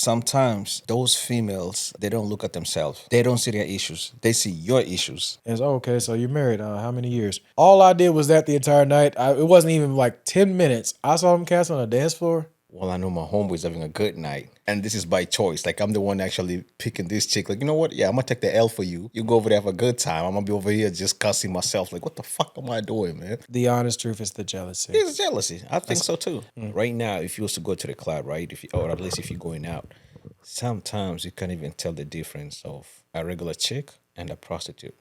sometimes those females, they don't look at themselves. They don't see their issues. They see your issues. It's okay. So you're married. How many years? All I did was that the entire night. It wasn't even like 10 minutes. I saw him cast on a dance floor. Well, I know my homeboy's having a good night. And this is by choice. Like, I'm the one actually picking this chick. Like, you know what? Yeah, I'm going to take the L for you. You go over there, have a good time. I'm going to be over here just cussing myself. Like, what the fuck am I doing, man? The honest truth is the jealousy. It's jealousy. I think so, too. Right now, if you was to go to the club, right? Or at least if you're going out, sometimes you can't even tell the difference of a regular chick and a prostitute.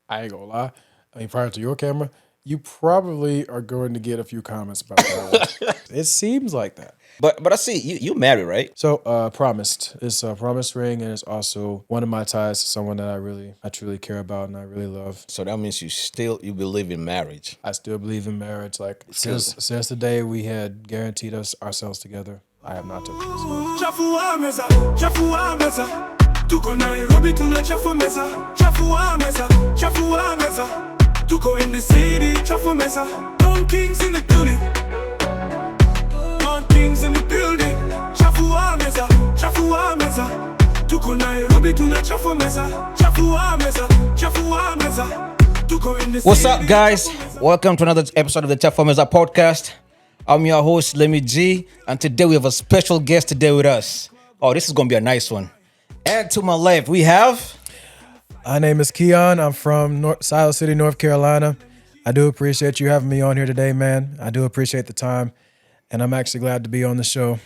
I ain't gonna lie. I mean, prior to your camera, you probably are going to get a few comments about that one. It seems like that. But I see, you married, right? So, promised. It's a promise ring, and it's also one of my ties to someone that I truly care about and I really love. So that means you believe in marriage. I still believe in marriage. Like, since the day we had guaranteed ourselves together, I have not touched this one. Chafuwa Meza, Chafuwa Meza. Tuko Nairobi tuna Chafuwa Meza, Chafuwa Meza, Chafuwa Meza. Tuko in the city, Chafuwa Meza. Don Kings in the building. Don Kings in the building. Chafuwa Meza, Chafuwa Meza. Tuko Nairobi tuna Chafuwa Meza, Chafuwa Meza, Chafuwa Meza. Tuko in the city. What's up, guys? Welcome to another episode of the Chafuwa Meza podcast. I'm your host, Lemmy G, and today we have a special guest today with us. Oh, this is going to be a nice one. And to my left, we have... My name is Keion. I'm from Silo City, North Carolina. I do appreciate you having me on here today, man. I do appreciate the time, and I'm actually glad to be on the show.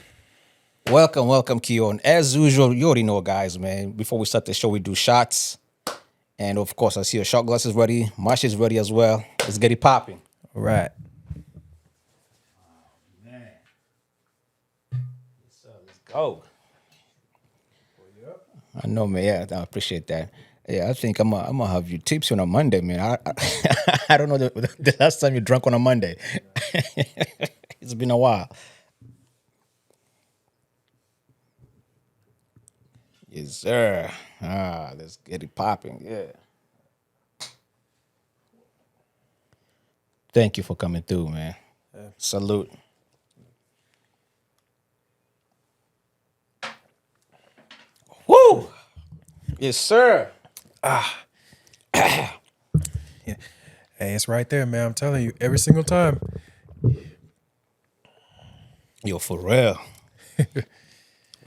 Welcome, Keion. As usual, you already know, guys, man. Before we start the show, we do shots. And, of course, I see your shot glass is ready. My shit's ready as well. Let's get it popping. All right. Oh, I know, man. Yeah, I appreciate that. Yeah, I think I'm gonna have you tipsy on a Monday, man. I don't know the last time you drank on a Monday. It's been a while. Yes, sir. Let's get it popping. Yeah. Thank you for coming through, man. Salute. Woo! Yes, sir. Yeah. Hey, it's right there, man. I'm telling you, every single time. Yo, for real.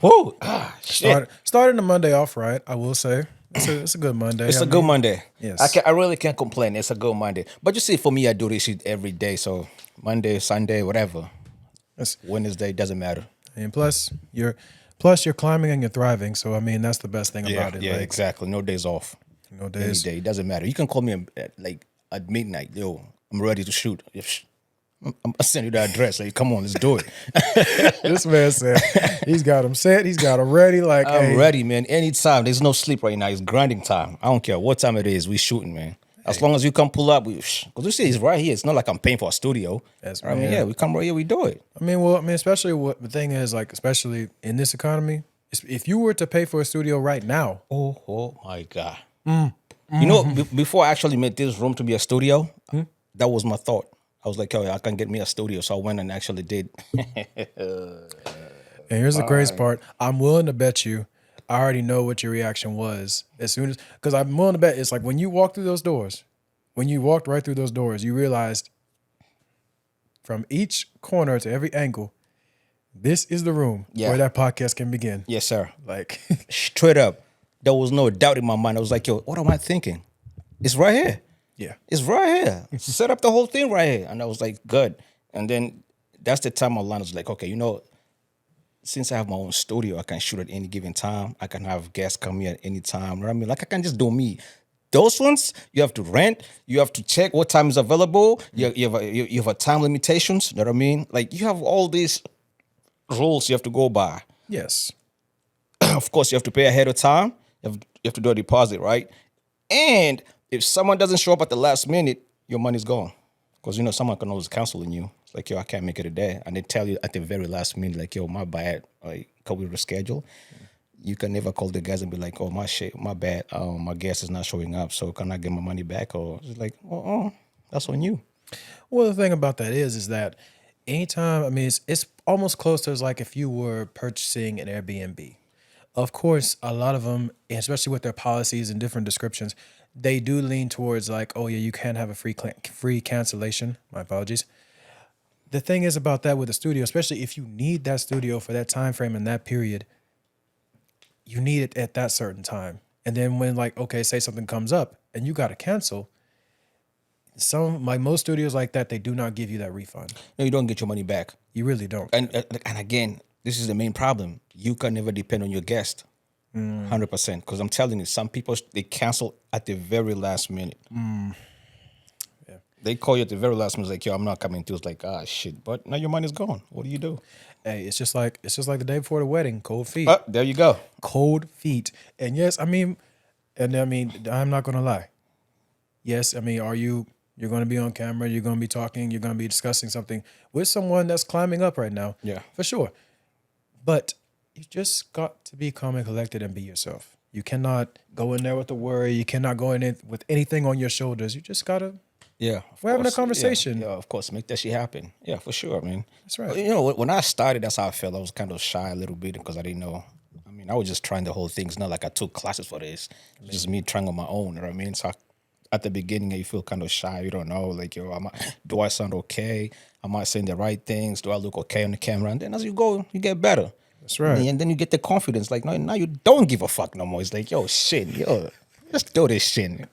Woo! Shit. Starting the Monday off right, I will say. It's a good Monday. It's a good Monday. Yes. I really can't complain. It's a good Monday. But you see, for me, I do this shit every day. So Monday, Sunday, whatever. Wednesday, doesn't matter. And plus you're climbing and you're thriving. So I mean, that's the best thing about it. Yeah, like, exactly. No days off. No days. Any day. It doesn't matter. You can call me at midnight. Yo, I'm ready to shoot. I'm sending you the address. Like, come on, let's do it. This man said he's got them set. He's got them ready. Like, I'm ready, man. Anytime. There's no sleep right now. It's grinding time. I don't care what time it is. We shooting, man. As long as you come pull up, because you see, it's right here. It's not like I'm paying for a studio. Yes, I mean, yeah, we come right here, we do it. Especially what the thing is, like, especially in this economy, if you were to pay for a studio right now. Oh my God. You know, before I actually made this room to be a studio, that was my thought. I was like, oh, I can get me a studio. So I went and actually did. And here's the crazy part. I'm willing to bet you I already know what your reaction was as soon as, because I'm willing to bet it's like when you walked through those doors, when you walked right through those doors, you realized from each corner to every angle, this is the room where that podcast can begin. Yes, sir. Like, straight up, there was no doubt in my mind. I was like, yo, what am I thinking? It's right here. Yeah. It's right here. Set up the whole thing right here. And I was like, good. And then that's the time my line was like, okay, you know, since I have my own studio, I can shoot at any given time. I can have guests come here at any time. You know what I mean? Like, I can just do me. Those ones, you have to rent. You have to check what time is available. You have a time limitations. You know what I mean? Like, you have all these rules you have to go by. yes. Of course, you have to pay ahead of time. You have to do a deposit, right? And if someone doesn't show up at the last minute, your money's gone. Because, you know, someone can always cancel on you. It's like, yo, I can't make it today. And they tell you at the very last minute, like, yo, my bad. Like, can we reschedule? You can never call the guys and be like, oh, my bad. My guest is not showing up, so can I get my money back? Or it's like, that's on you. Well, the thing about that is that anytime, I mean, it's almost close to like if you were purchasing an Airbnb. Of course, a lot of them, especially with their policies and different descriptions, they do lean towards like, oh yeah, you can have a free cancellation. My apologies. The thing is about that with a studio, especially if you need that studio for that time frame and that period, you need it at that certain time. And then when like, okay, say something comes up and you got to cancel, some like most studios like that, they do not give you that refund. No, you don't get your money back. You really don't. And again, this is the main problem. You can never depend on your guest, 100%. Because I'm telling you, some people they cancel at the very last minute. Yeah. They call you at the very last minute, like, yo, I'm not coming through. It's like, shit. But now your money's gone. What do you do? Hey, it's just like the day before the wedding, cold feet. There you go. Cold feet. And yes, I'm not gonna lie. Yes, I mean, you're gonna be on camera, you're gonna be talking, you're gonna be discussing something with someone that's climbing up right now. Yeah. For sure. But you just got to be calm and collected and be yourself. You cannot go in there with a worry. You cannot go in it with anything on your shoulders. You just gotta. Yeah, we're having a conversation. Yeah, of course, make that shit happen. Yeah, for sure. I mean, that's right. You know, when I started, that's how I felt. I was kind of shy a little bit because I didn't know. I mean, I was just trying the whole thing. It's not like I took classes for this. It's just me trying on my own. You know what I mean? So at the beginning, you feel kind of shy. You don't know, like, yo, do I sound okay? Am I saying the right things? Do I look okay on the camera? And then as you go, you get better. That's right. And then you get the confidence. Like, no, now you don't give a fuck no more. It's like, yo, shit, yo, let's do this shit.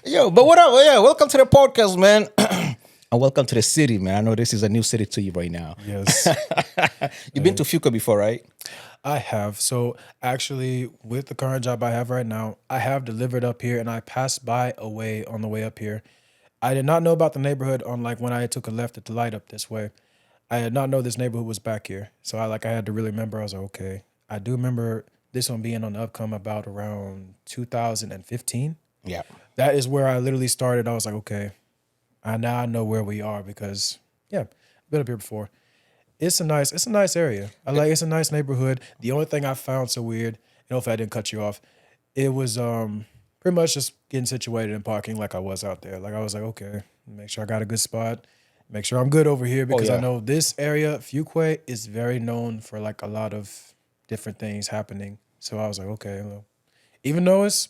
Yo, but what up? Yeah, welcome to the podcast, man. And welcome to the city, man. I know this is a new city to you right now. Yes. You've been to Fuqua before, right? I have. So actually, with the current job I have right now, I have delivered up here and I passed by a way on the way up here. I did not know about the neighborhood on like when I took a left at the light up this way. I did not know this neighborhood was back here. So I had to really remember. I was like, okay. I do remember this one being on the upcome about around 2015. Yeah. That is where I literally started. I was like, okay, now I know where we are because, yeah, I've been up here before. It's a nice area. It's a nice neighborhood. The only thing I found so weird, if I didn't cut you off, it was pretty much just getting situated in parking like I was out there. Like I was like, okay, make sure I got a good spot. Make sure I'm good over here because I know this area, Fuqua, is very known for like a lot of different things happening. So I was like, okay, well, even though it's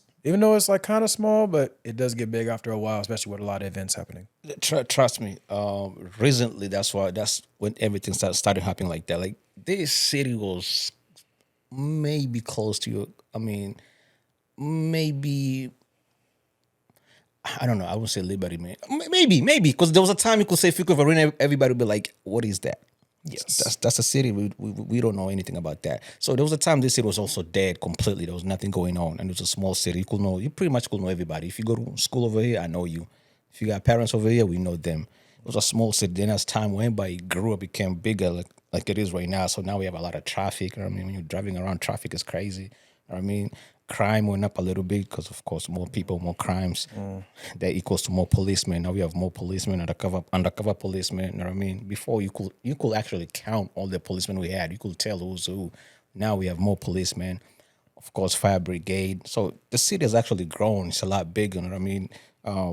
like kind of small, but it does get big after a while, especially with a lot of events happening. Trust me. Recently, that's when everything started happening like that. Like this city was maybe close to you. I mean, maybe. I don't know. I would say Liberty, man. Maybe, because there was a time you could say Fuqua Arena, everybody would be like, "What is that?" Yes, that's a city. We don't know anything about that. So there was a time this city was also dead completely. There was nothing going on, and it was a small city. You pretty much could know everybody. If you go to school over here, I know you. If you got parents over here, we know them. It was a small city. Then as time went by, it grew up, became bigger, like it is right now. So now we have a lot of traffic. I mean, when you're driving around, traffic is crazy. I mean, crime went up a little bit because, of course, more people, more crimes. That equals to more policemen. Now we have more policemen, undercover policemen. You know what I mean? Before you could actually count all the policemen we had. You could tell who's who. Now we have more policemen. Of course, fire brigade. So the city has actually grown. It's a lot bigger. You know what I mean?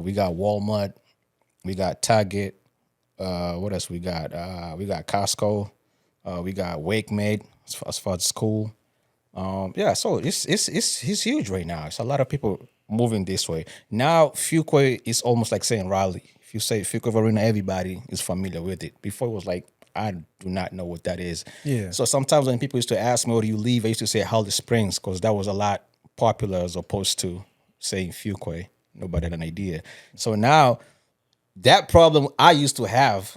We got Walmart. We got Target. What else we got? We got Costco. We got WakeMed as far as school. So it's huge right now. It's a lot of people moving this way. Now Fuqua is almost like saying Raleigh. If you say Fuqua Arena, everybody is familiar with it. Before it was like, I do not know what that is. Yeah. So sometimes when people used to ask me, where do you live? I used to say Holly Springs because that was a lot popular as opposed to saying Fuqua. Nobody had an idea. So now that problem I used to have,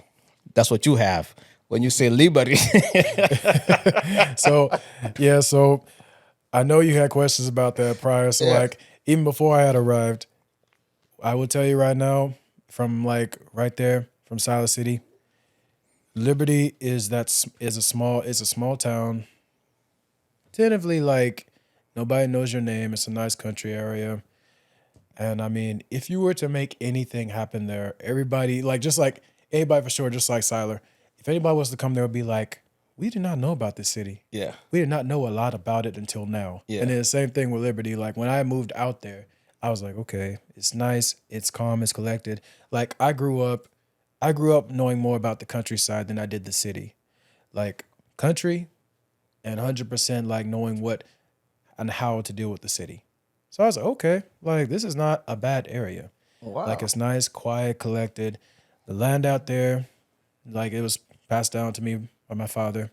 that's what you have. When you say Liberty. So I know you had questions about that prior. So even before I had arrived, I will tell you right now, from like right there from Silas City, Liberty is a small town. Tentatively, like nobody knows your name. It's a nice country area. And I mean, if you were to make anything happen there, everybody, like just like anybody for sure, just like Siler, if anybody was to come there, would be like, we did not know about this city. Yeah. We did not know a lot about it until now. Yeah. And then the same thing with Liberty. Like when I moved out there, I was like, okay, it's nice, it's calm, it's collected. Like I grew up I grew up knowing more about the countryside than I did the city. Like country and 100% like knowing what and how to deal with the city. So I was like, okay, like this is not a bad area. Like Wow. it's nice, quiet, collected. The land out there, like it was passed down to me by my father.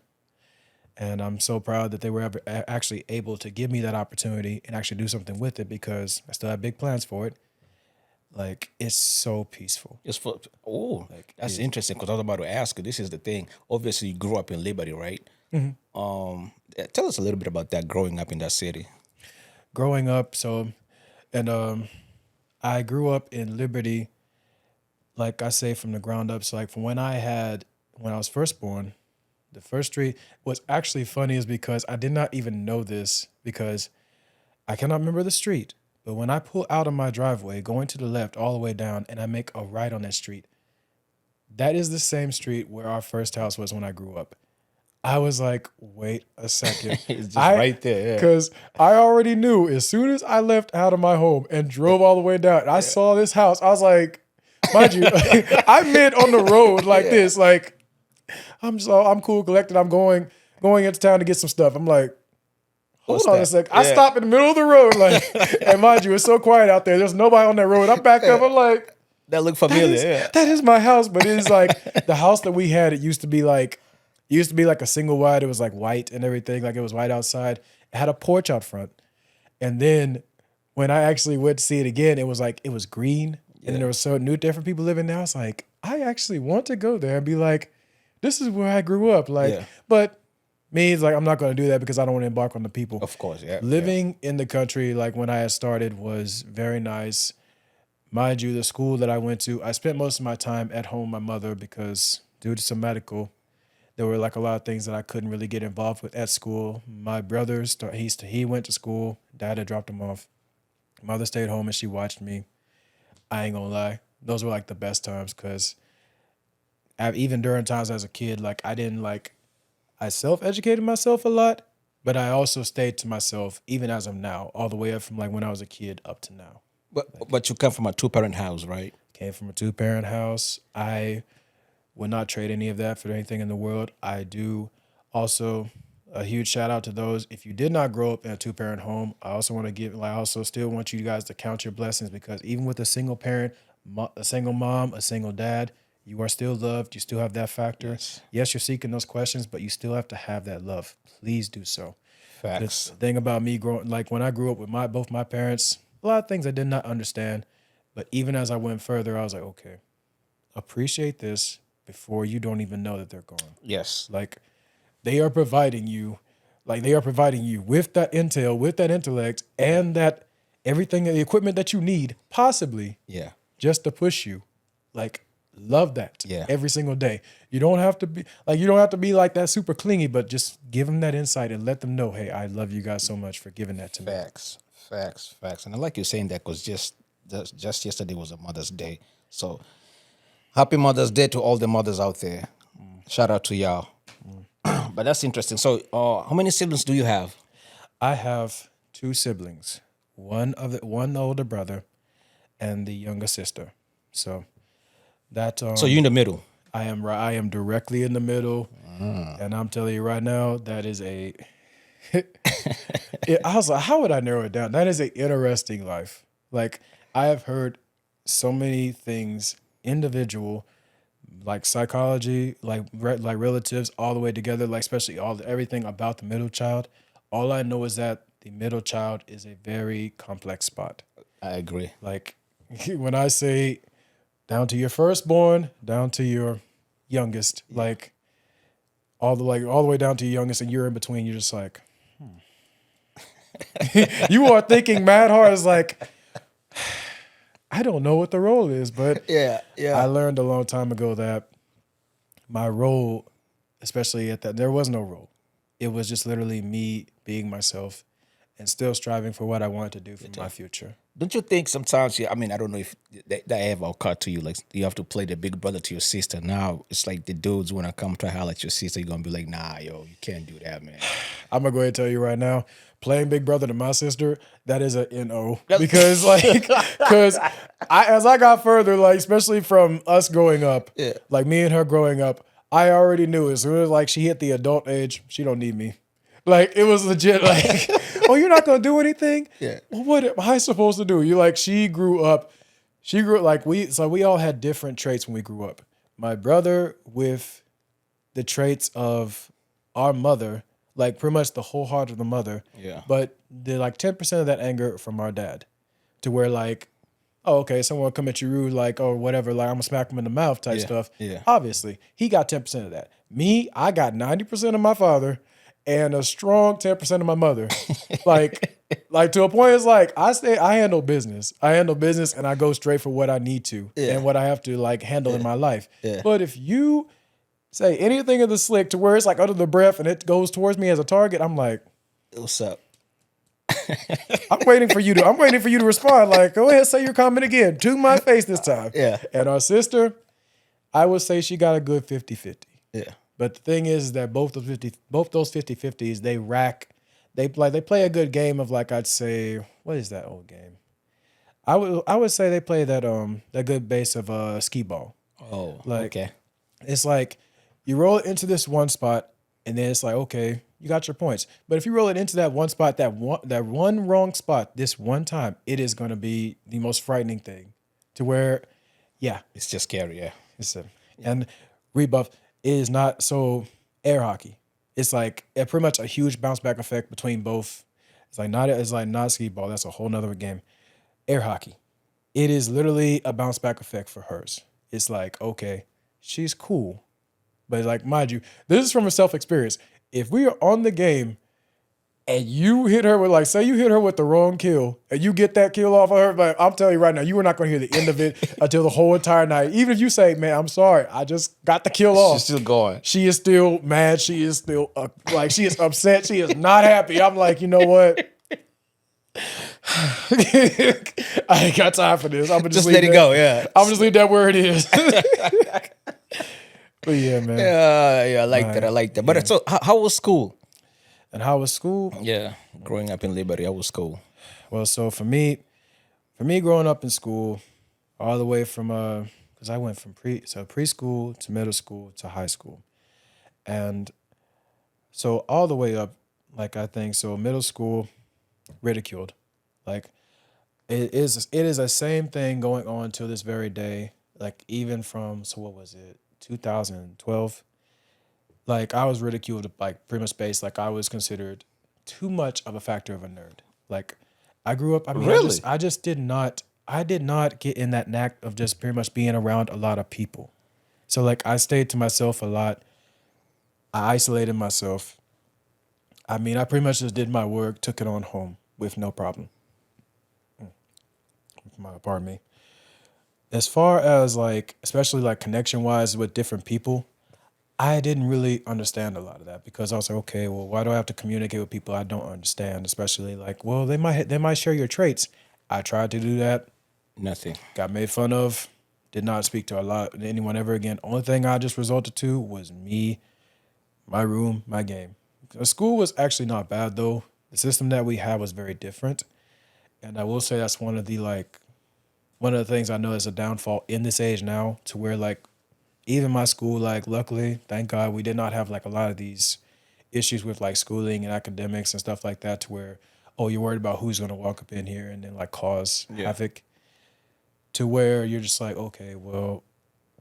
And I'm so proud that they were actually able to give me that opportunity and actually do something with it because I still have big plans for it. Like it's so peaceful. Just for that's yeah. interesting because I was about to ask you. This is the thing. Obviously, you grew up in Liberty, right? Tell us a little bit about that growing up in that city. Growing up, and I grew up in Liberty, like I say, from the ground up. So like from when I was first born, the first street what's actually funny is because I did not even know this because I cannot remember the street. But when I pull out of my driveway, going to the left all the way down, and I make a right on that street, that is the same street where our first house was when I grew up. I was like, wait a second. It's just right there. Yeah. Because I already knew as soon as I left out of my home and drove all the way down, and I saw this house. I was like, mind you, I meant on the road like this. Like, I'm cool, collected. I'm going into town to get some stuff. I'm like, hold on a sec. I stopped in the middle of the road. Like, and mind you, it's so quiet out there. There's nobody on that road. I'm backed up. I'm like, That looked familiar. that is my house. But it is like the house that we had. It used to be like a single wide. It was like white and everything. Like it was white outside. It had a porch out front. And then when I actually went to see it again, it was green. And then there was different people living there. I was like, I actually want to go there and be like, this is where I grew up. Like, but me, it's like, I'm not going to do that because I don't want to embark on the people. Of course, yeah. Living in the country, like when I had started, was very nice. Mind you, the school that I went to, I spent most of my time at home with my mother because due to some medical, there were like a lot of things that I couldn't really get involved with at school. My brother, he went to school. Dad had dropped him off. Mother stayed home and she watched me. I ain't gonna lie. Those were like the best times because even during times as a kid, like I self-educated myself a lot, but I also stayed to myself even as I'm now, all the way up from like when I was a kid up to now. But you come from a 2-parent house, right? Came from a 2-parent house. I would not trade any of that for anything in the world. I do also a huge shout out to those. If you did not grow up in a 2-parent home, I also still want you guys to count your blessings because even with a single parent, a single mom, a single dad, you are still loved. You still have that factor. Yes, you're seeking those questions, but you still have to have that love. Please do so. Facts. The thing about me growing, like when I grew up with both my parents, a lot of things I did not understand. But even as I went further, I was like, okay, appreciate this before you don't even know that they're gone. Yes. Like they are providing you with that intel, with that intellect, and that everything, the equipment that you need, possibly, just to push you. Like, love that every single day. You don't have to be like that super clingy, but just give them that insight and let them know, hey, I love you guys so much for giving that to me. Facts. And I like you saying that because just yesterday was a Mother's Day. So happy Mother's Day to all the mothers out there. Shout out to y'all. But that's interesting. So how many siblings do you have? I have 2 siblings. One older brother and the younger sister. So that so you're in the middle. I am directly in the middle. And I'm telling you right now, that is I was like, how would I narrow it down? That is an interesting life. Like I have heard so many things, individual, like psychology, like relatives, all the way together, like especially everything about the middle child. All I know is that the middle child is a very complex spot. I agree. Like when I say down to your firstborn, down to your youngest, like all the way down to your youngest, and you're in between. You're just like, you are thinking mad hard. It's like, I don't know what the role is, but I learned a long time ago that my role, especially at that, there was no role. It was just literally me being myself and still striving for what I wanted to do for my future. Don't you think sometimes? Yeah, I mean, I don't know if that ever occurred to you. Like you have to play the big brother to your sister. Now it's like the dudes when I come to highlight your sister, you're gonna be like, nah, yo, you can't do that, man. I'm gonna go ahead and tell you right now, playing big brother to my sister, that is a no. Because like, as I got further, like especially from us growing up, like me and her growing up, I already knew as soon as like she hit the adult age, she don't need me. Like it was legit. Like, oh, you're not gonna do anything? Yeah. Well, what am I supposed to do? You like she grew up. She grew like we all had different traits when we grew up. My brother with the traits of our mother, like pretty much the whole heart of the mother. Yeah. But the like 10% of that anger from our dad, to where like, oh, okay, someone will come at you rude, like, or whatever, like I'm gonna smack him in the mouth type stuff. Yeah. Obviously, he got 10% of that. Me, I got 90% of my father and a strong 10% of my mother. like to a point, it's like I handle business. And I go straight for what I need to and what I have to like handle in my life. Yeah. But if you say anything of the slick to where it's like under the breath and it goes towards me as a target, I'm like, What's up? I'm waiting for you to respond. Like, go ahead, say your comment again to my face this time. Yeah. And our sister, I would say she got a good 50-50. Yeah. But the thing is that both those 50-50s, they play a good game of like, I'd say, what is that old game? I would say they play that good base of skee ball. Oh, Like, okay. It's like you roll it into this one spot, and then it's like, okay, you got your points. But if you roll it into that one spot, that one wrong spot this one time, it is going to be the most frightening thing. To where, yeah, It's just scary, yeah. and rebuff is not so air hockey. It's like pretty much a huge bounce back effect between both. It's like not skee ball. That's a whole nother game. Air hockey. It is literally a bounce back effect for hers. It's like, okay, she's cool. But like, mind you, this is from a self-experience. If we are on the game and you hit her with like, say you hit her with the wrong kill and you get that kill off of her, but I'm telling you right now, you are not going to hear the end of it until the whole entire night. Even if you say, man, I'm sorry, I just got the kill off. She's still going. She is still mad. She is still like, she is upset. She is not happy. I'm like, you know what? I ain't got time for this. I'm gonna Just let it go, yeah. I'm just leave that where it is. But yeah, man. Yeah, I like that. But so, how was school? And how was school? Yeah, growing up in Liberty, how was school? Well, so for me growing up in school, all the way from because I went from preschool to middle school to high school, and so all the way up, like I think so middle school, ridiculed, like it is the same thing going on till this very day. Like even from what was it 2012. Like I was ridiculed, like pretty much based, like I was considered too much of a factor of a nerd. Like I grew up, I mean, Really? I did not get in that knack of just pretty much being around a lot of people. So like I stayed to myself a lot. I isolated myself. I mean, I pretty much just did my work, took it on home with no problem. Pardon me. As far as like, especially like connection wise with different people, I didn't really understand a lot of that because I was like, okay, well, why do I have to communicate with people I don't understand? Especially like, well, they might share your traits. I tried to do that, Nothing. got made fun of, did not speak to anyone ever again. Only thing I just resorted to was me, my room, my game. School was actually not bad though. The system that we had was very different, and I will say that's one of the things I know is a downfall in this age now, to where like. Even my school, like luckily, thank God, we did not have like a lot of these issues with like schooling and academics and stuff like that, to where, oh, you're worried about who's going to walk up in here and then like cause havoc, to where you're just like, okay, well,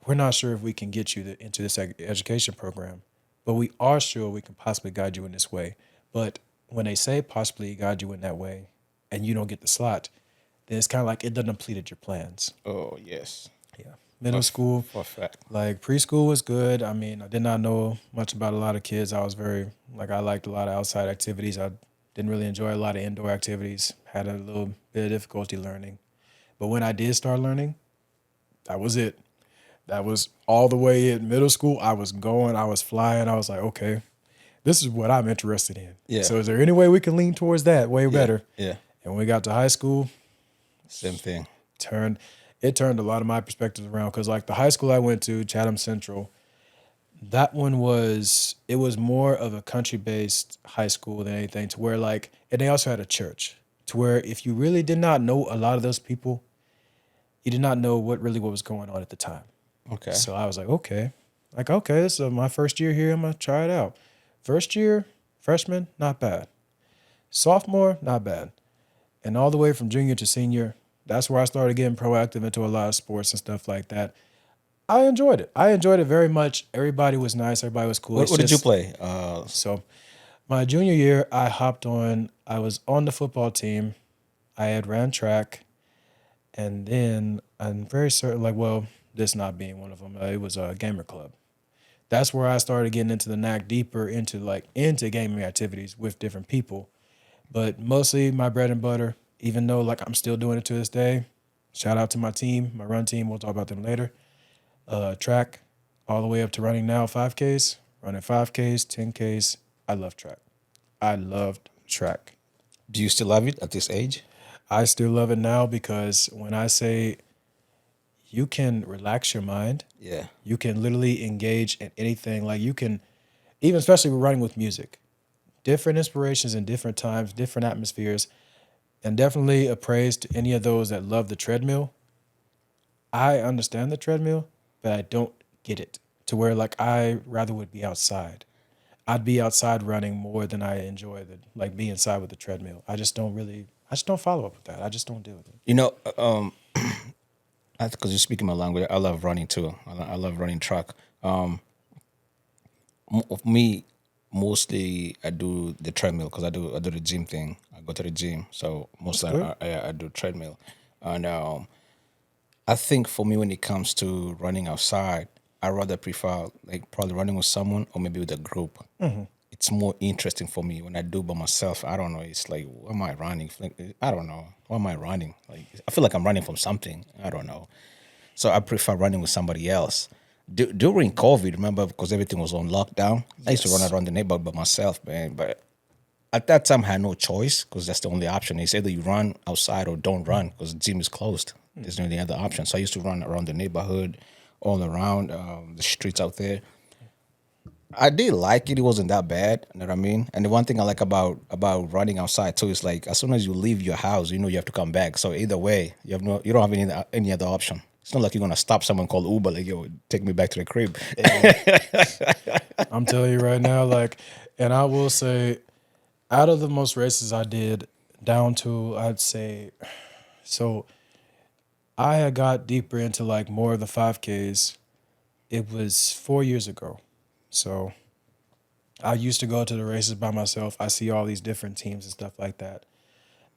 we're not sure if we can get you into this education program, but we are sure we can possibly guide you in this way. But when they say possibly guide you in that way and you don't get the slot, then it's kind of like it done depleted your plans. Oh, yes. Yeah. Middle school, For a fact. like preschool was good. I mean, I did not know much about a lot of kids. I liked a lot of outside activities. I didn't really enjoy a lot of indoor activities. Had a little bit of difficulty learning. But when I did start learning, that was it. That was all the way in middle school. I was flying. I was like, okay, this is what I'm interested in. Yeah. So is there any way we can lean towards that way better? Yeah. And when we got to high school, Same thing. turned a lot of my perspectives around because like the high school I went to, Chatham Central, that one was it was more of a country based high school than anything to where like and they also had a church to where if you really did not know a lot of those people, you did not know what was going on at the time. Okay. So I was like okay, this is my first year here. I'm gonna try it out. First year, freshman, not bad. Sophomore, not bad. And all the way from junior to senior, that's where I started getting proactive into a lot of sports and stuff like that. I enjoyed it. I enjoyed it very much. Everybody was nice. Everybody was cool. What did you play? So my junior year, I was on the football team. I had ran track. And then I'm very certain, like, well, this not being one of them, it was a gamer club. That's where I started getting into the knack deeper into gaming activities with different people. But mostly my bread and butter, even though like I'm still doing it to this day. Shout out to my team, my run team. We'll talk about them later. Track, all the way up to running now 5Ks, running 5Ks, 10Ks. I love track. I loved track. Do you still love it at this age? I still love it now because when I say you can relax your mind, Yeah. you can literally engage in anything. Like you can, even especially with running with music, different inspirations in different times, different atmospheres, and definitely a praise to any of those that love the treadmill. I understand the treadmill, but I don't get it to where like I rather would be outside. I'd be outside running more than I enjoy like being inside with the treadmill. I just don't follow up with that. I just don't deal with it. You know, because you're speaking my language, I love running too. I love running track. Me, mostly I do the treadmill because I do the gym thing. I go to the gym, so mostly I do treadmill. And I think for me, when it comes to running outside, I rather prefer like probably running with someone or maybe with a group. It's more interesting for me when I do by myself. I don't know. It's like, why am I running? Like, I don't know. Why am I running? Like, I feel like I'm running from something. I don't know. So I prefer running with somebody else. During COVID, remember, because everything was on lockdown, I used to run around the neighborhood by myself, man. But at that time, I had no choice because that's the only option. It's either you run outside or don't run because the gym is closed. There's no any other option. So I used to run around the neighborhood, all around the streets out there. I did like it. It wasn't that bad. You know what I mean? And the one thing I like about running outside too is like as soon as you leave your house, you know you have to come back. So either way, you don't have any other option. It's not like you're gonna stop someone called Uber, like yo, take me back to the crib. I'm telling you right now, like, and I will say, out of the most races I did, down to I'd say, so I had got deeper into like more of the 5Ks. It was 4 years ago. So I used to go to the races by myself. I see all these different teams and stuff like that.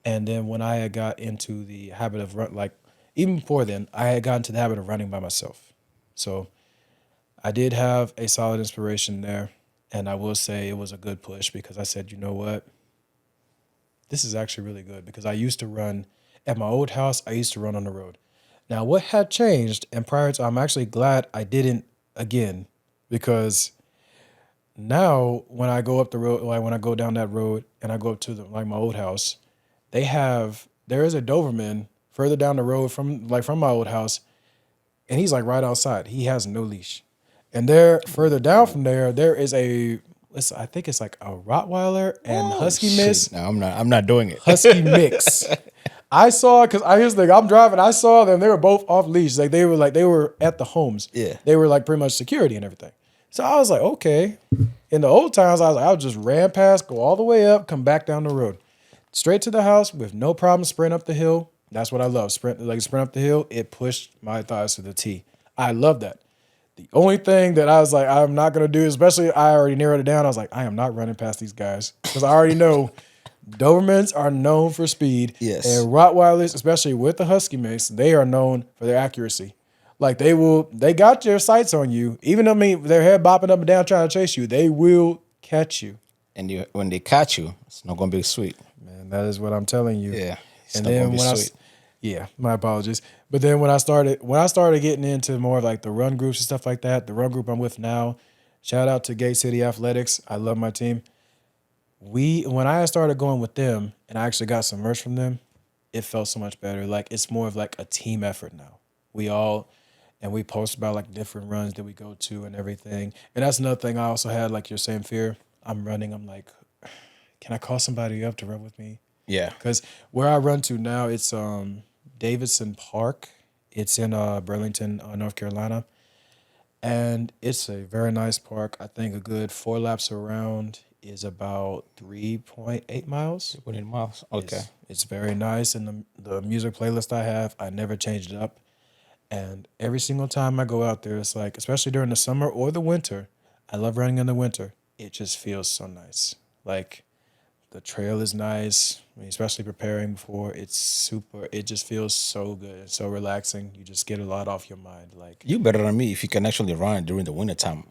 And then when I had got into the habit of like even before then, I had gotten into the habit of running by myself. So I did have a solid inspiration there. And I will say it was a good push because I said, you know what? This is actually really good because I used to run at my old house. I used to run on the road. Now, what had changed, and prior to, I'm actually glad I didn't again because now when I go up the road, like when I go down that road and I go up to like my old house, there is a Doberman further down the road from my old house, and he's like right outside. He has no leash. And there, further down from there is I think it's like a Rottweiler and Husky mix. No, I'm not doing it. Husky mix. I saw because here's the thing. I'm driving. I saw them. They were both off leash. Like they were at the homes. Yeah. They were like pretty much security and everything. So I was like, okay. In the old times, I would just ran past, go all the way up, come back down the road, straight to the house with no problem. Sprint up the hill. That's what I love. Sprint up the hill. It pushed my thighs to the T. I love that. The only thing that I was like, I'm not going to do, especially I already narrowed it down. I was like, I am not running past these guys because I already know Dobermans are known for speed. Yes. And Rottweilers, especially with the Husky mix, they are known for their accuracy. Like they got their sights on you. Even though their head bopping up and down trying to chase you, they will catch you. And when they catch you, it's not going to be sweet. Man, that is what I'm telling you. Yeah. And then my apologies. But then when I started getting into more of like the run groups and stuff like that, the run group I'm with now, shout out to Gate City Athletics. I love my team. When I started going with them and I actually got some merch from them, it felt so much better. Like it's more of like a team effort now. We all and we post about like different runs that we go to and everything. And that's another thing I also had, like your same fear. I'm running. I'm like, can I call somebody up to run with me? Yeah. Because where I run to now, it's Davidson Park. It's in Burlington, North Carolina, and it's a very nice park. I think a good 4 laps around is about 3.8 miles. Within miles. Okay. It's very nice, and the music playlist I have, I never changed it up. And every single time I go out there, it's like, especially during the summer or the winter, I love running in the winter. It just feels so nice. Like the trail is nice, I mean, especially preparing before. It's super. It just feels so good, and so relaxing. You just get a lot off your mind. Like, You better than me if you can actually run during the wintertime.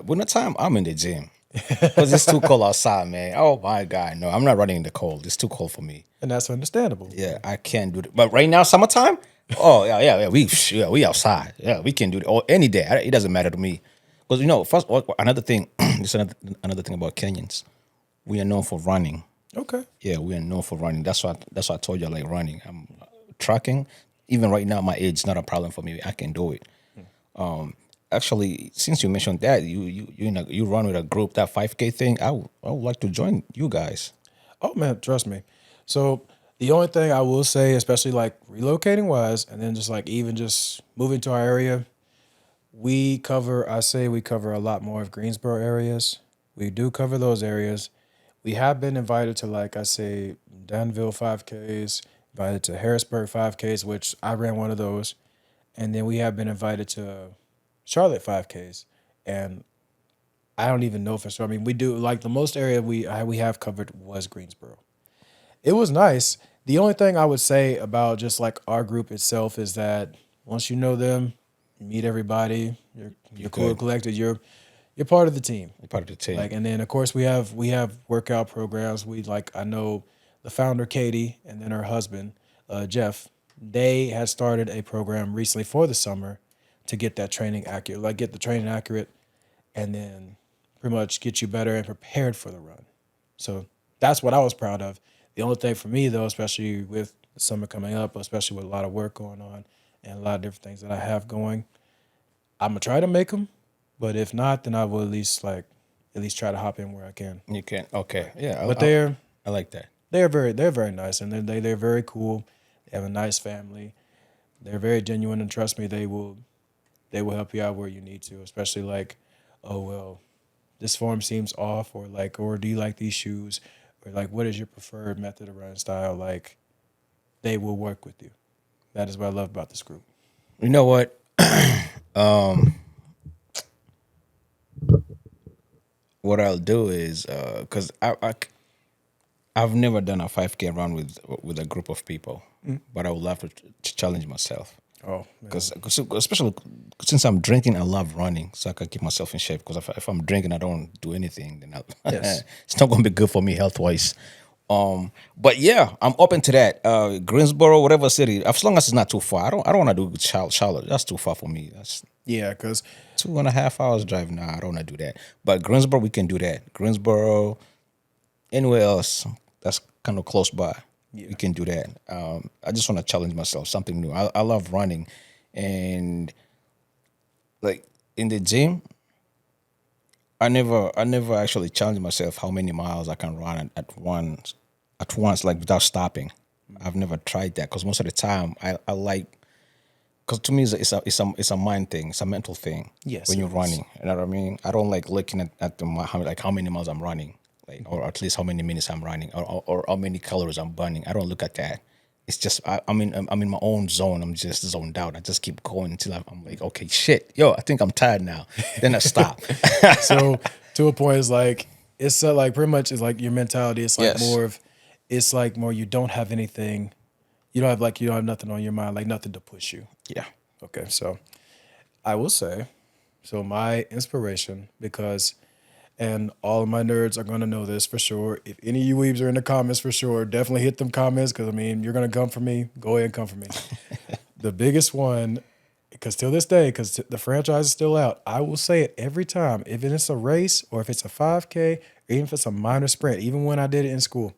Wintertime, I'm in the gym. Because it's too cold outside, man. Oh my God. No, I'm not running in the cold. It's too cold for me. and that's understandable. Yeah, I can't do it. But right now, summertime, oh yeah, we outside. Yeah, we can do it. Or any day. It doesn't matter to me. Because first another thing, this another thing about Kenyans. We are known for running. Okay. Yeah, we are known for running. That's why I told you I like running. I'm tracking. Even right now, my age is not a problem for me. I can do it. Actually, since you mentioned that, you run with a group, that 5K thing. I would like to join you guys. Oh man, trust me. So the only thing I will say, especially like relocating wise, and then just like even just moving to our area, I say we cover a lot more of Greensboro areas. We do cover those areas. We have been invited to, like I say, Danville 5Ks, invited to Harrisburg 5Ks, which I ran one of those. And then we have been invited to Charlotte 5Ks. And I don't even know for sure. I mean, we do, like, the most area we have covered was Greensboro. It was nice. The only thing I would say about just like our group itself is that once you know them, you meet everybody, you're cool and good. collected, you're part of the team. You're part of the team. Like, and then of course we have workout programs. I know the founder Katie and then her husband Jeff. They had started a program recently for the summer to get that training accurate, like get the training accurate, and then pretty much get you better and prepared for the run. So that's what I was proud of. The only thing for me though, especially with the summer coming up, especially with a lot of work going on and a lot of different things that I have going, I'm gonna try to make them. But if not, then I will at least try to hop in where I can. You can. Okay. Yeah. But I like that. they're very nice, and they're very cool. They have a nice family. They're very genuine, and trust me, they will help you out where you need to. Especially like, oh well, this form seems off, or do you like these shoes, or like what is your preferred method of running style? Like, they will work with you. That is what I love about this group. You know what? What I'll do is because I've never done a 5K run with a group of people, but I would love to challenge myself. Oh, Because especially since I'm drinking, I love running, so I can keep myself in shape. Because if I'm drinking, I don't do anything, then Yes. it's not going to be good for me health wise. But yeah, I'm open to that. Greensboro, whatever city, as long as it's not too far. I don't want to do Charlotte. That's too far for me. That's yeah, because 2.5 hours drive. Nah, I don't want to do that. But Greensboro, we can do that. Greensboro, anywhere else that's kind of close by, we can do that. I just want to challenge myself, something new. I love running, and like in the gym, I never actually challenged myself how many miles I can run at once, like without stopping. I've never tried that because most of the time I like, because to me it's a mind thing, it's a mental thing. Yes, when it you're is. running, you know what I mean. I don't like looking at how many miles I'm running, like, or at least how many minutes I'm running, or how many calories I'm burning. I don't look at that. It's just I'm in my own zone. I'm just zoned out. I just keep going until I'm like, okay, shit, yo, I think I'm tired now. Then I stop. So to a point, it's like pretty much it's like your mentality. It's like Yes. it's like more you don't have anything, you don't have nothing on your mind, like nothing to push you. Yeah. Okay, so I will say, so my inspiration, because, and all of my nerds are gonna know this for sure. If any of you weebs are in the comments for sure, definitely hit them comments, because I mean you're gonna come for me. Go ahead and come for me. The biggest one, because till this day, because the franchise is still out, I will say it every time. If it's a race or if it's a 5K, or even if it's a minor sprint, even when I did it in school,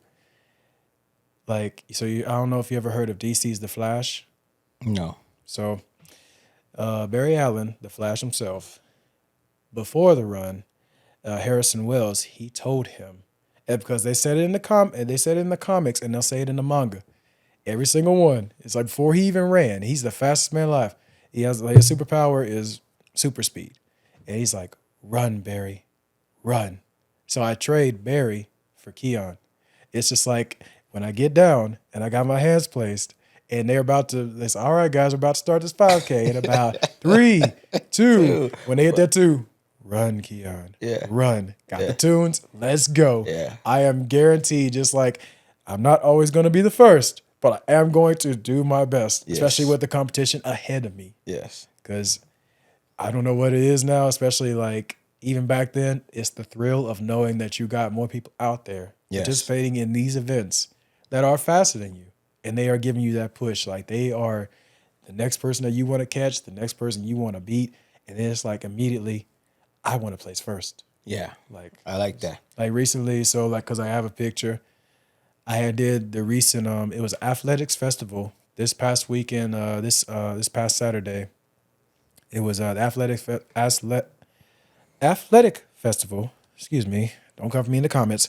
Like, so I don't know if you ever heard of DC's The Flash. No. So Barry Allen, the Flash himself, before the run, Harrison Wells, he told him, and because they said it in the comics, and they'll say it in the manga. Every single one. It's like before he even ran, he's the fastest man alive. He has like his superpower is super speed, and he's like, "Run, Barry, run." So I trade Barry for Keion. It's just like when I get down and I got my hands placed, and they say, "All right, guys, we're about to start this 5K in about 3, 2." When they hit that 2, run, Keion. Yeah. Run. Got the tunes. Let's go. Yeah. I am guaranteed, just like I'm not always going to be the first, but I am going to do my best, especially with the competition ahead of me. Yes. Because I don't know what it is now, especially like even back then, it's the thrill of knowing that you got more people out there participating in these events that are faster than you. And they are giving you that push. Like they are the next person that you want to catch, the next person you want to beat. And then it's like immediately, I want to place first. Yeah. Like I like that. Like recently, so like because I have a picture, I had did the recent it was athletics festival this past weekend, this past Saturday. It was the athletic festival. Excuse me, don't come for me in the comments.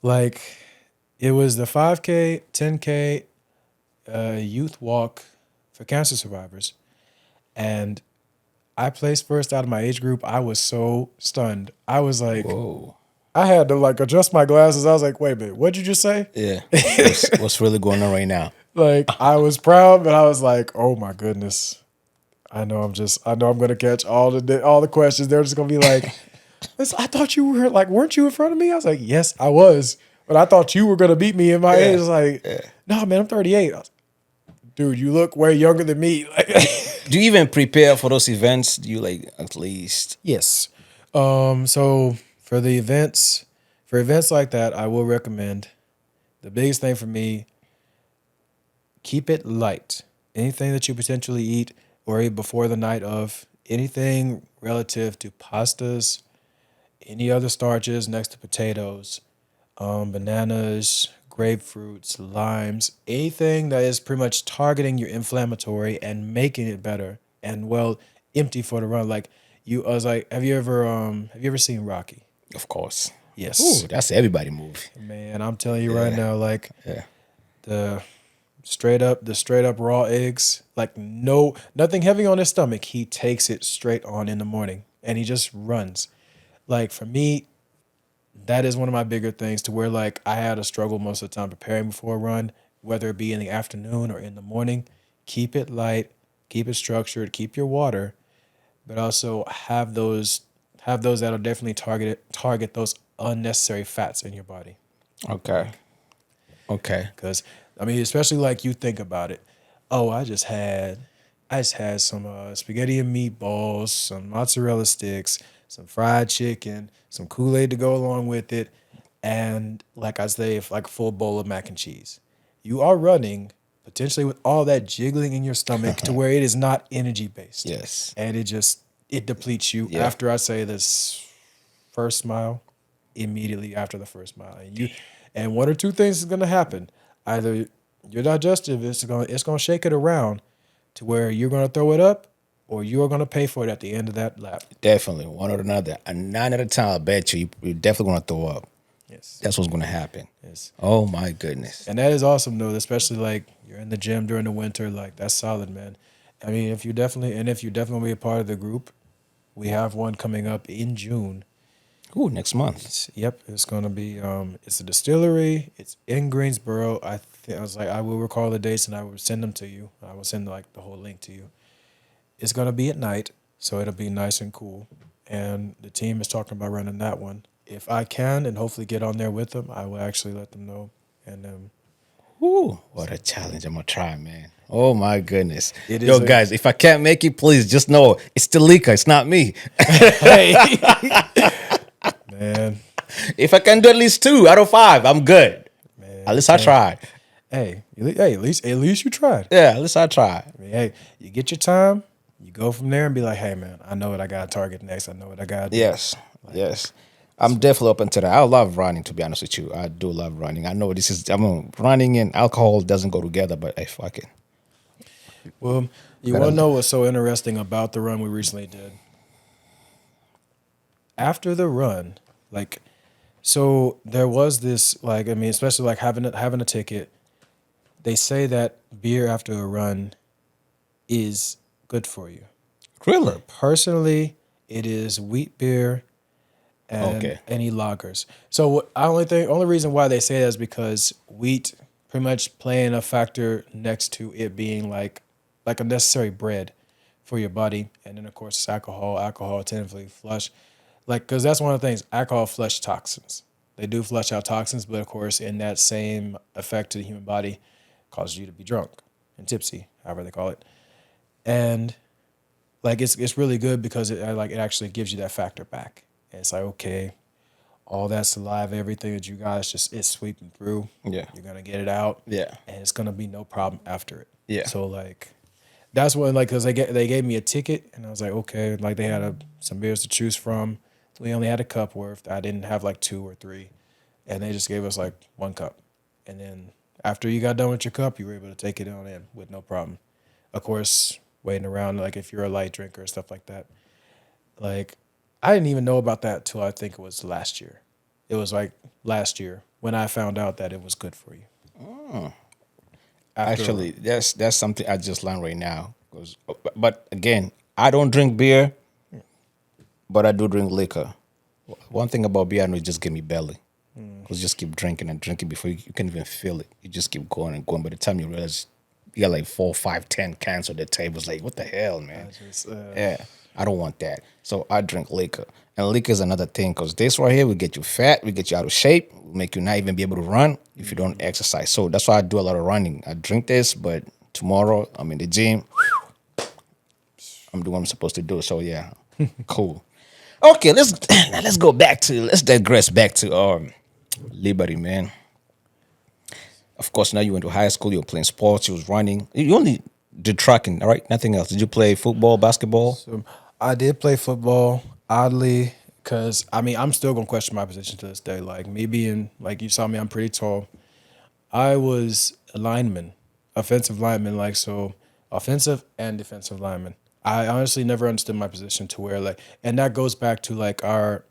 Like it was the 5K, 10K youth walk for cancer survivors, and I placed first out of my age group. I was so stunned. I was like, whoa. I had to like adjust my glasses. I was like, wait a minute, what'd you just say? Yeah. What's really going on right now? Like I was proud, but I was like, oh my goodness. I know I'm gonna catch all the questions. They're just gonna be like, I thought you were like, weren't you in front of me? I was like, yes, I was. But I thought you were gonna beat me in my age. I was like, no, man, I'm 38. Dude, you look way younger than me. Do you even prepare for those events? Do you like at least? Yes. So for events like that, I will recommend the biggest thing for me, keep it light. Anything that you potentially eat or eat before the night of, anything relative to pastas, any other starches next to potatoes, bananas, grapefruits, limes, anything that is pretty much targeting your inflammatory and making it better and empty for the run. Like I was like, have you ever seen Rocky? Of course. Yes. Ooh, that's everybody movie. Man, I'm telling you right now, like Yeah. the straight up raw eggs, like nothing heavy on his stomach. He takes it straight on in the morning and he just runs. Like for me, that is one of my bigger things to where like I had a struggle most of the time preparing before a run, whether it be in the afternoon or in the morning. Keep it light, keep it structured, keep your water, but also have those that'll definitely target those unnecessary fats in your body. Okay. Because I mean, especially like you think about it. Oh, I just had some spaghetti and meatballs, some mozzarella sticks, some fried chicken, some Kool-Aid to go along with it, and like I say, like a full bowl of mac and cheese. You are running potentially with all that jiggling in your stomach to where it is not energy based. Yes. And it depletes you after I say this first mile, immediately after the first mile. And one or two things is gonna happen. Either your digestive it's gonna shake it around to where you're gonna throw it up, or you're gonna pay for it at the end of that lap. Definitely, one or another. And 9 out of 10, I bet you're definitely gonna throw up. Yes. That's what's gonna happen. Yes. Oh my goodness. And that is awesome though, especially like you're in the gym during the winter, like that's solid, man. I mean, if you definitely be a part of the group, we have one coming up in June. Ooh, next month. It's gonna be it's a distillery. It's in Greensboro. I was like, I will recall the dates and I will send them to you. I will send like the whole link to you. It's gonna be at night, so it'll be nice and cool. And the team is talking about running that one. If I can, and hopefully get on there with them, I will actually let them know. And Ooh, what a challenge! I'm gonna try, man. Oh my goodness. Yo, guys, if I can't make it, please just know it's Talika. It's not me. man, if I can do at least 2 out of 5, I'm good. Man, at least I tried. Hey, at least you tried. Yeah, at least I tried. I mean, hey, you get your time, you go from there and be like, hey man, I know what I gotta target next. I know what I gotta do. Yes. Yes. I'm definitely open to that. I love running, to be honest with you. I do love running. I know this is, I mean, running and alcohol doesn't go together, but hey, fuck it. Well, you Gotta- want to know what's so interesting about the run we recently did? After the run, like, so there was this, like, I mean, especially like having a ticket. They say that beer after a run is good for you. Really? Personally, it is wheat beer and Okay. any lagers. So only reason why they say that is because wheat pretty much playing a factor next to it being like a necessary bread for your body, and then of course it's alcohol. Alcohol typically flush, like because that's one of the things. Alcohol flush toxins. They do flush out toxins, but of course in that same effect to the human body, causes you to be drunk and tipsy, however they call it, and like it's really good because it actually gives you that factor back. And it's like, okay, all that saliva, everything that you guys just is sweeping through. Yeah. You're gonna get it out. Yeah. And it's gonna be no problem after it. Yeah. So like that's when like because they gave me a ticket and I was like, okay, like they had some beers to choose from. We only had a cup worth. I didn't have like 2 or 3. And they just gave us like 1 cup. And then after you got done with your cup, you were able to take it on in with no problem. Of course, waiting around like if you're a light drinker or stuff like that. Like I didn't even know about that till I think it was last year. It was like last year when I found out that it was good for you. Actually, that's something I just learned right now. But again, I don't drink beer, but I do drink liquor. One thing about beer, I know it just give me belly. Because just keep drinking and drinking before you can even feel it. You just keep going and going. By the time you realize you got like 4, 5, 10 cans on the table, it's like, what the hell, man? Yeah, I don't want that. So I drink liquor. And liquor is another thing because this right here will get you fat, will get you out of shape, will make you not even be able to run if you don't exercise. So that's why I do a lot of running. I drink this, but tomorrow I'm in the gym. I'm doing what I'm supposed to do. So yeah, cool. Okay, let's digress back to Liberty, man. Of course, now you went to high school, you were playing sports, you was running. You only did tracking, right? Nothing else. Did you play football, basketball? So I did play football, oddly, because I mean I'm still gonna question my position to this day. Like me being like you saw me, I'm pretty tall. I was a lineman, offensive lineman, like so offensive and defensive lineman. I honestly never understood my position to where like and that goes back to our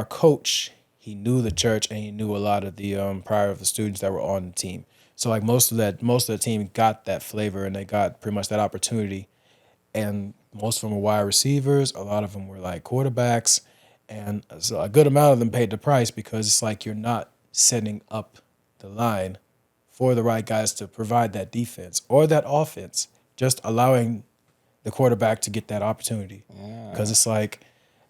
coach. He knew the church and he knew a lot of the prior of the students that were on the team. So like most of the team got that flavor and they got pretty much that opportunity. And most of them were wide receivers. A lot of them were like quarterbacks, and so a good amount of them paid the price because it's like you're not setting up the line for the right guys to provide that defense or that offense. Just allowing the quarterback to get that opportunity because it's like,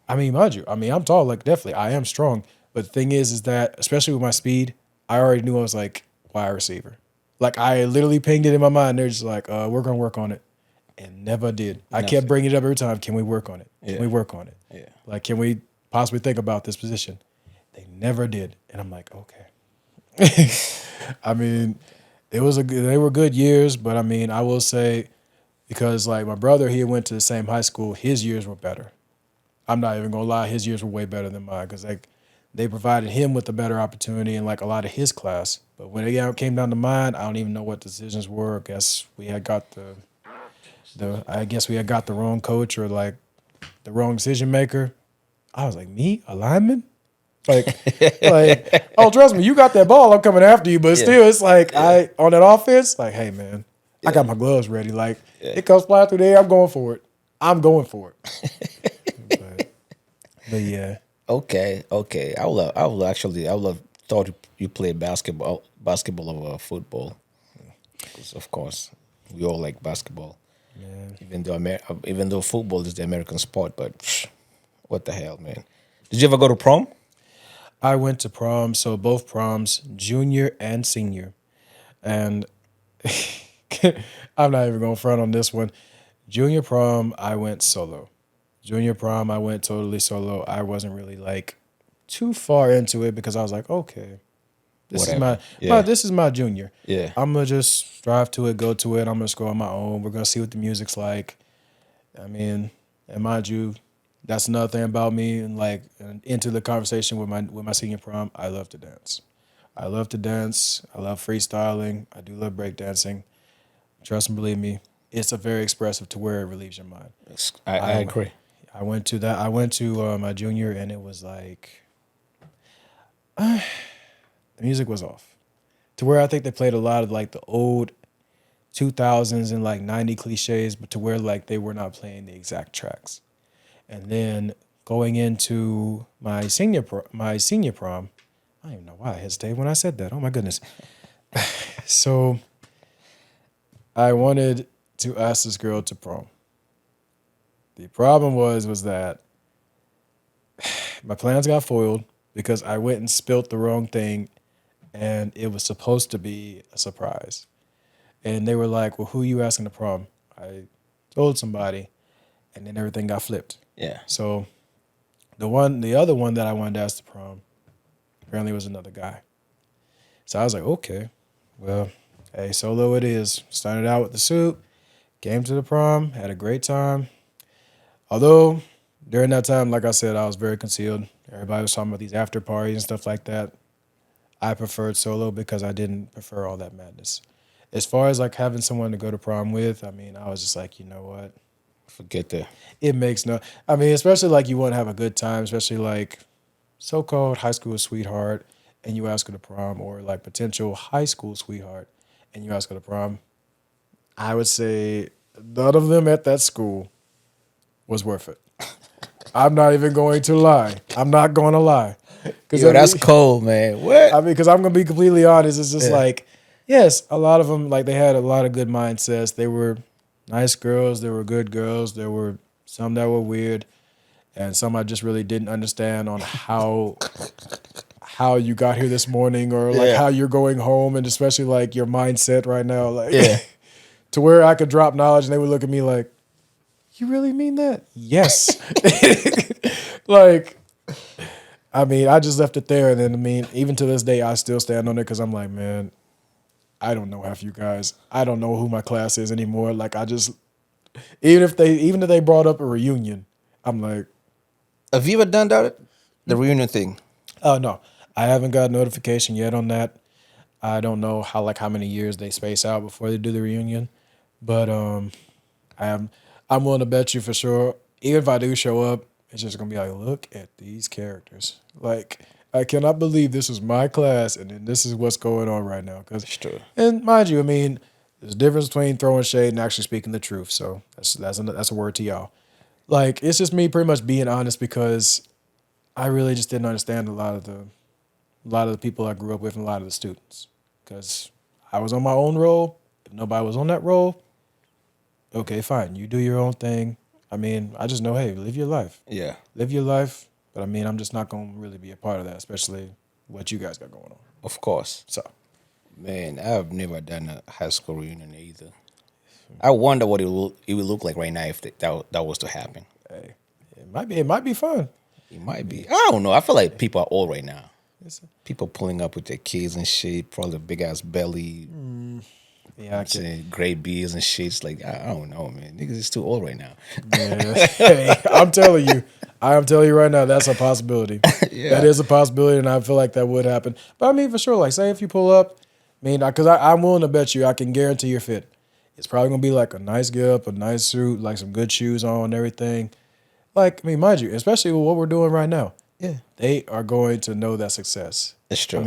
I mean, mind you, I mean I'm tall, like definitely I am strong, but the thing is that especially with my speed, I already knew I was like wide receiver. Like I literally pinged it in my mind. They're just like, we're gonna work on it. And never did. I kept bringing it up every time. Can we work on it? Can we work on it? Yeah. Like, can we possibly think about this position? They never did. And I'm like, okay. I mean, they were good years, but I mean, I will say, because like my brother, he went to the same high school, his years were better. I'm not even gonna lie, his years were way better than mine because like they provided him with a better opportunity in like a lot of his class. But when it came down to mine, I don't even know what decisions were. I guess we had got the wrong coach or like the wrong decision maker. I was like, me, a lineman? Like, oh, trust me, you got that ball. I'm coming after you. But still, it's like I on that offense, like, hey man, I got my gloves ready. Like it comes flying through the air, I'm going for it. but yeah. Okay. I would love thought you played basketball over football. Because of course, we all like basketball. Yeah. Even though football is the American sport, but what the hell, man? Did you ever go to prom? I went to prom, so both proms, junior and senior. And I'm not even going to front on this one. Junior prom, I went solo. Junior prom, I went totally solo. I wasn't really like too far into it because I was like, okay, this is my junior. Yeah. I'm gonna just drive to it, go to it. I'm gonna just go on my own. We're gonna see what the music's like. I mean, and mind you, That's another thing about me. And like into the conversation with my senior prom, I love to dance. I love to dance. I love freestyling. I do love breakdancing. Trust and believe me, it's a very expressive to where it relieves your mind. I I agree. I went to that. I went to my junior, and it was like the music was off to where I think they played a lot of like the old 2000s and like 90 cliches, but to where like they were not playing the exact tracks. And then going into my senior prom, I don't even know why I hesitated when I said that. Oh my goodness. So I wanted to ask this girl to prom. The problem was that my plans got foiled because I went and spilt the wrong thing, and it was supposed to be a surprise. And they were like, "Well, who you asking to prom?" I told somebody, and then everything got flipped. Yeah. So the other one that I wanted to ask to prom, apparently was another guy. So I was like, okay, well, hey, solo it is. Started out with the suit, came to the prom, had a great time. Although during that time, like I said, I was very concealed. Everybody was talking about these after parties and stuff like that. I preferred solo because I didn't prefer all that madness. As far as like having someone to go to prom with, I mean, I was just like, you know what? Forget that. It makes no. I mean, especially like you want to have a good time, especially like so-called high school sweetheart, and you ask her to prom, or like potential high school sweetheart, and you ask her to prom. I would say none of them at that school was worth it. I'm not even going to lie. I'm not going to lie. Yo, that's cold, man. What? I mean, because I'm gonna be completely honest. It's just Yeah. like, yes, a lot of them, like they had a lot of good mindsets. They were nice girls. They were good girls. There were some that were weird, and some I just really didn't understand on how you got here this morning, or like Yeah. how you're going home, and especially like your mindset right now, like Yeah. to where I could drop knowledge and they would look at me like, "You really mean that?" Yes. Like, I mean, I just left it there, and then I mean, even to this day, I still stand on it because I'm like, man, I don't know half you guys. I don't know who my class is anymore. Like, I just even if they brought up a reunion, I'm like, Have you ever done that? The reunion thing. oh no, I haven't got notification yet on that. I don't know how many years they space out before they do the reunion, but I'm willing to bet you for sure. Even if I do show up, it's just gonna be like, look at these characters. Like, I cannot believe this is my class, and then this is what's going on right now. Cause, It's true. and mind you, I mean, there's a difference between throwing shade and actually speaking the truth. So that's a word to y'all. Like, it's just me pretty much being honest because I really just didn't understand a lot of the people I grew up with and a lot of the students. Because I was on my own role. If nobody was on that role, okay, fine. You do your own thing. I mean, I just know, hey, live your life. Yeah. Live your life. But I mean, I'm just not going to really be a part of that, especially what you guys got going on. Of course. So, Man, I've never done a high school reunion either. I wonder what it would look like right now if that was to happen. hey, it might be fun. It might be. I don't know. I feel like people are old right now. It's- People pulling up with their kids and shit, probably big ass belly, yeah, I can. saying great beers and shit. It's like I don't know, man. Niggas is too old right now. Yeah. Hey, I am telling you right now, that's a possibility. Yeah. That is a possibility, and I feel like that would happen. But I mean, for sure, like, say if you pull up, I mean, because I'm willing to bet you, I can guarantee your fit. It's probably gonna be like a nice get up, a nice suit, like some good shoes on, and everything. Like, I mean, mind you, especially with what we're doing right now, Yeah, they are going to know that success. it's true.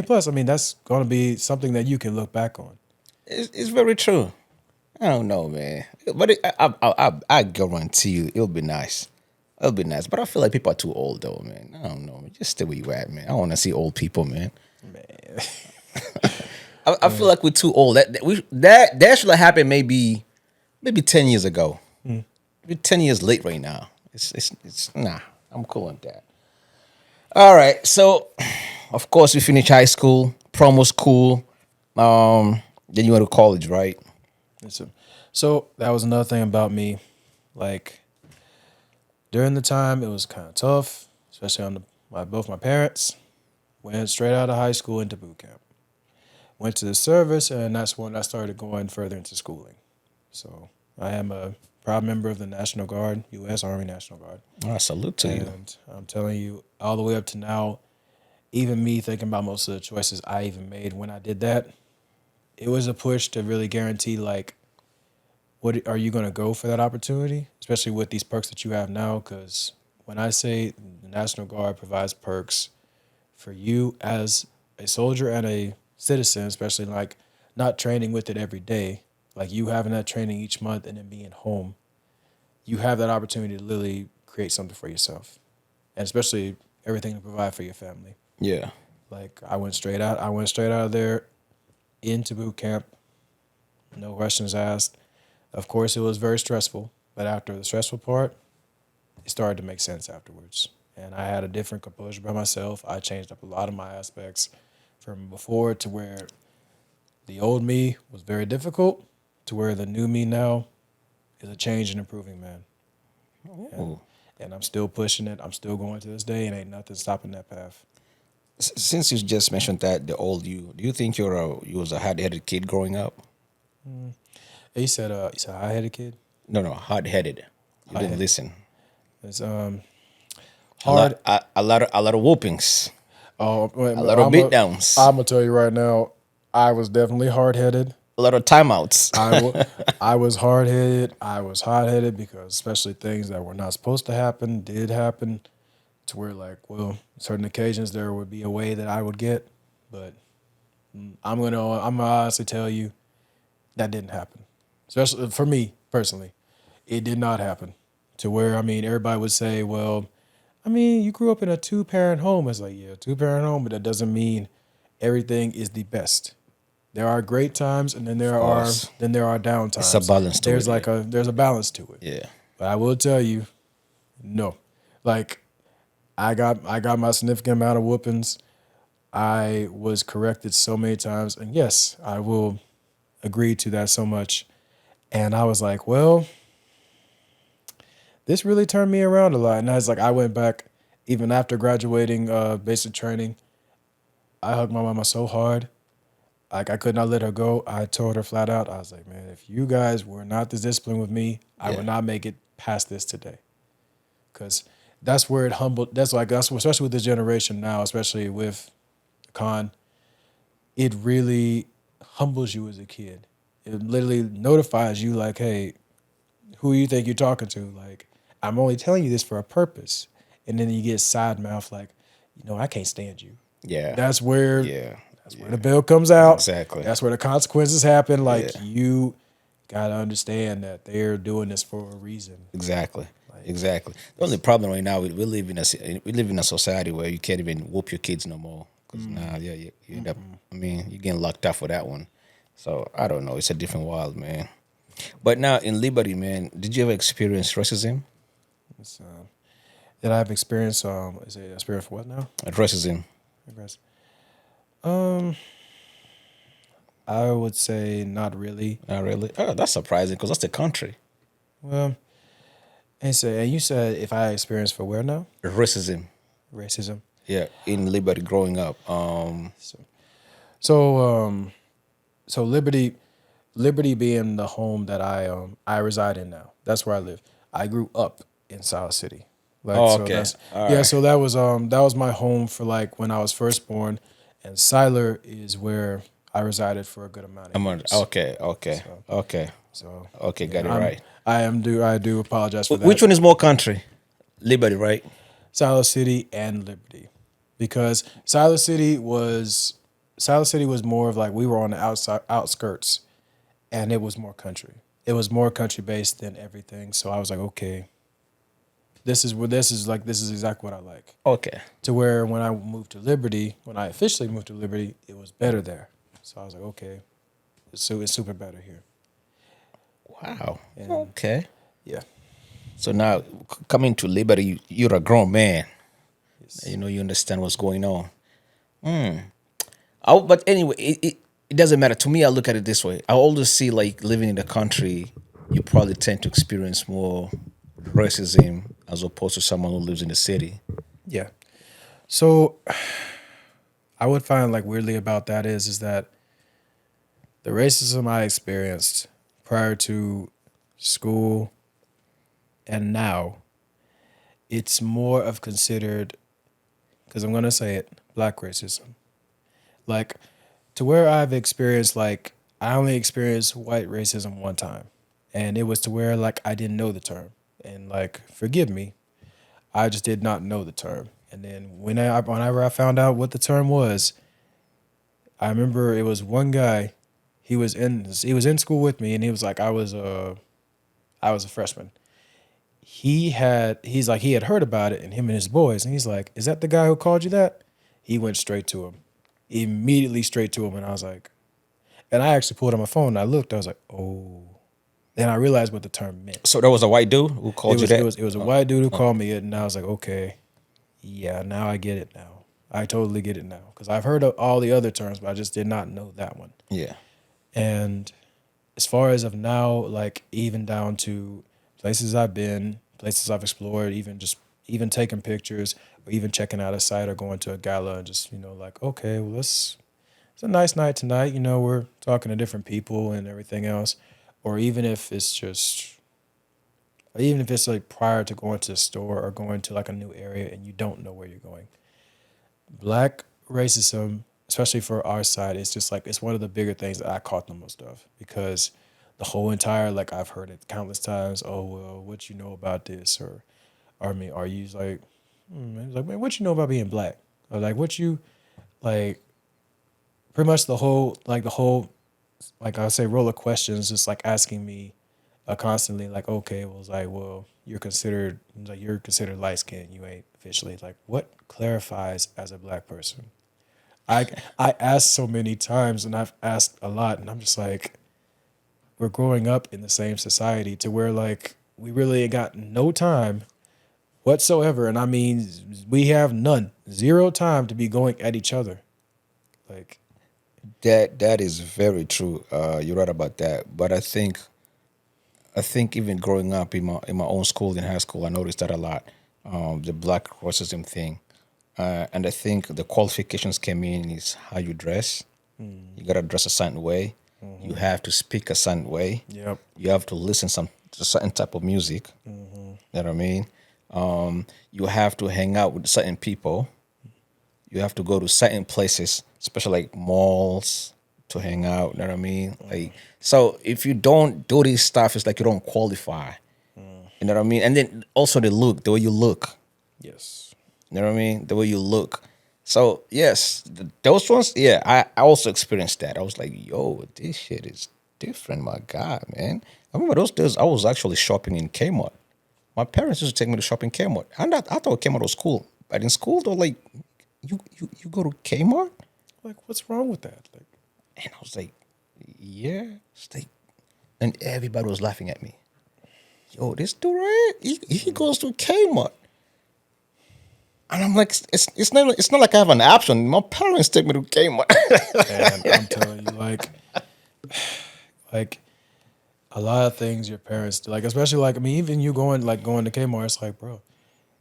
Plus, that's going to be something that you can look back on. It's very true. I don't know, man. But I guarantee you, it'll be nice. It'll be nice. But I feel like people are too old, though, man. I don't know. Man. Just stay where you at, man. I want to see old people, man. Man, I feel like we're too old. That should have happened maybe 10 years ago. We're 10 years late right now. It's nah. I'm cool on that. All right. So, of course, we finished high school. Prom was cool. Then you went to college, right? so that was another thing about me. Like, during the time, it was kind of tough, especially on both my parents. Went straight out of high school into boot camp. Went to the service, and that's when I started going further into schooling. So I am a proud member of the National Guard, U.S. Army National Guard. Oh, salute to you. And I'm telling you, all the way up to now, even me thinking about most of the choices I even made when I did that, it was a push to really guarantee, like, what are you going to go for that opportunity, especially with these perks that you have now? Because when I say the National Guard provides perks for you as a soldier and a citizen, especially like not training with it every day, like you having that training each month and then being home, you have that opportunity to literally create something for yourself, and especially everything to provide for your family. Yeah. Like I went straight out. I went straight out of there into boot camp. No questions asked. Of course, it was very stressful, but after the stressful part, it started to make sense afterwards. And I had a different composure by myself. I changed up a lot of my aspects from before to where the old me was very difficult to where the new me now is a change and improving man. And I'm still pushing it. I'm still going to this day, and ain't nothing stopping that path. Since you just mentioned that the old you, do you think you was a hard-headed kid growing up? He said, high-headed kid. No, hard-headed. You didn't listen. It's A hard. lot of whoopings. Oh, wait, A lot of beatdowns. I'm gonna tell you right now, I was definitely hard-headed. A lot of timeouts. I was hard-headed. I was hot-headed because especially things that were not supposed to happen did happen. To where like, well, certain occasions there would be a way that I would get, but I'm gonna honestly tell you that didn't happen. Especially for me personally, it did not happen. To where everybody would say, well, you grew up in a 2-parent home. It's like, yeah, 2-parent home, but that doesn't mean everything is the best. There are great times, and then there are down times. It's a balance to there's it. There's a balance to it. Yeah. But I will tell you, no, like I got my significant amount of whoopings. I was corrected so many times, and yes, I will agree to that so much. And I was like, well, this really turned me around a lot. And I was like, I went back even after graduating basic training. I hugged my mama so hard. Like I could not let her go. I told her flat out, I was like, man, if you guys were not this disciplined with me, I would not make it past this today. Because that's where it humbled. That's especially with this generation now, especially with Khan, it really humbles you as a kid. It literally notifies you like, hey, who you think you're talking to? Like, I'm only telling you this for a purpose. And then you get side mouth like, I can't stand you. Yeah. That's where Where the bill comes out. Exactly. That's where the consequences happen. Like you gotta understand that they're doing this for a reason. Exactly. Exactly. The only problem right now, we live in a society where you can't even whoop your kids no more. Because you end up, you're getting locked up for that one. So I don't know. It's a different world, man. But now in Liberty, man, did you ever experience racism? Did I have experience? Is it experience for what now? Racism. I would say not really. Not really. Oh, that's surprising because that's the country. Well, and you said if I experienced for where now? Racism. Yeah, in Liberty growing up. So Liberty being the home that I reside in now. That's where I live. I grew up in South City. Okay. So that was my home for like when I was first born, and Siler is where I resided for a good amount of years. Okay. So Got it right. I do apologize for that. Which one is more country? Liberty, right? Siler City and Liberty, because Siler City was more of like we were on the outskirts, and it was more country. It was more country based than everything. So I was like, okay, this is exactly what I like. Okay. To where when I officially moved to Liberty, it was better there. So I was like, okay, it's super better here. Wow. Okay. Yeah. So now coming to Liberty, you're a grown man. Yes. You understand what's going on. But anyway, it doesn't matter. To me, I look at it this way. I always see like living in the country, you probably tend to experience more racism as opposed to someone who lives in the city. Yeah. So I would find like weirdly about that is that the racism I experienced prior to school and now, it's more of considered, because I'm gonna say it, black racism. Like, to where I've experienced, like, I only experienced white racism one time, and it was to where, like, I didn't know the term, and, like, forgive me, I just did not know the term. And then whenever I found out what the term was, I remember it was one guy. He was in school with me, and he was like, I was a freshman. He had heard about it, and him and his boys, and he's like, "Is that the guy who called you that?" He went straight to him, immediately straight to him, and I was like, and I actually pulled on my phone and I looked. I was like, oh. Then I realized what the term meant. So there was a white dude who called you that? It was a white dude who called me it, and I was like, okay, yeah, now I get it now. I totally get it now because I've heard of all the other terms, but I just did not know that one. Yeah. And as far as of now, like even down to places I've been, places I've explored, even taking pictures or even checking out a site or going to a gala and just, like, okay, well, it's a nice night tonight. We're talking to different people and everything else. Or even if it's like prior to going to the store or going to like a new area and you don't know where you're going. Black racism, especially for our side, it's just like, it's one of the bigger things that I caught the most of because the whole entire, like I've heard it countless times, oh, well, what you know about this? Or I mean, are you like, it's like, man, what you know about being black? Or like, what you, like, pretty much the whole, like I say, roll of questions, just like asking me constantly, like, okay, well, it's like, well, you're considered light skinned. You ain't officially. Like, what clarifies as a black person? I asked so many times, and I've asked a lot, and I'm just like, we're growing up in the same society to where like we really got no time whatsoever, and I mean, we have zero time to be going at each other, like. That is very true. You're right about that. But I think even growing up in my own school in high school, I noticed that a lot. The black racism thing, and I think the qualifications came in is how you dress. You gotta dress a certain way. You have to speak a certain way. Yep. You have to listen to certain type of music. You know what I mean? You have to hang out with certain people. You have to go to certain places, especially like malls, to hang out. You know what I mean? Like, so if you don't do this stuff, it's like you don't qualify. You know what I mean? And then also the way you look. Yes. You know what I mean? The way you look. So yes, those ones. Yeah, I also experienced that. I was like, yo, this shit is different, my God, man. I remember those days. I was actually shopping in Kmart. My parents used to take me to shop in Kmart. And I thought Kmart was cool, but in school they're like, you go to Kmart? Like, what's wrong with that? Like, And I was like, yeah. It's like, and everybody was laughing at me. Yo, this dude right here, he goes to Kmart. And I'm like, it's not like I have an option. My parents take me to Kmart. and I'm telling you, like a lot of things your parents do, like especially like I mean, even you going to Kmart, it's like, bro,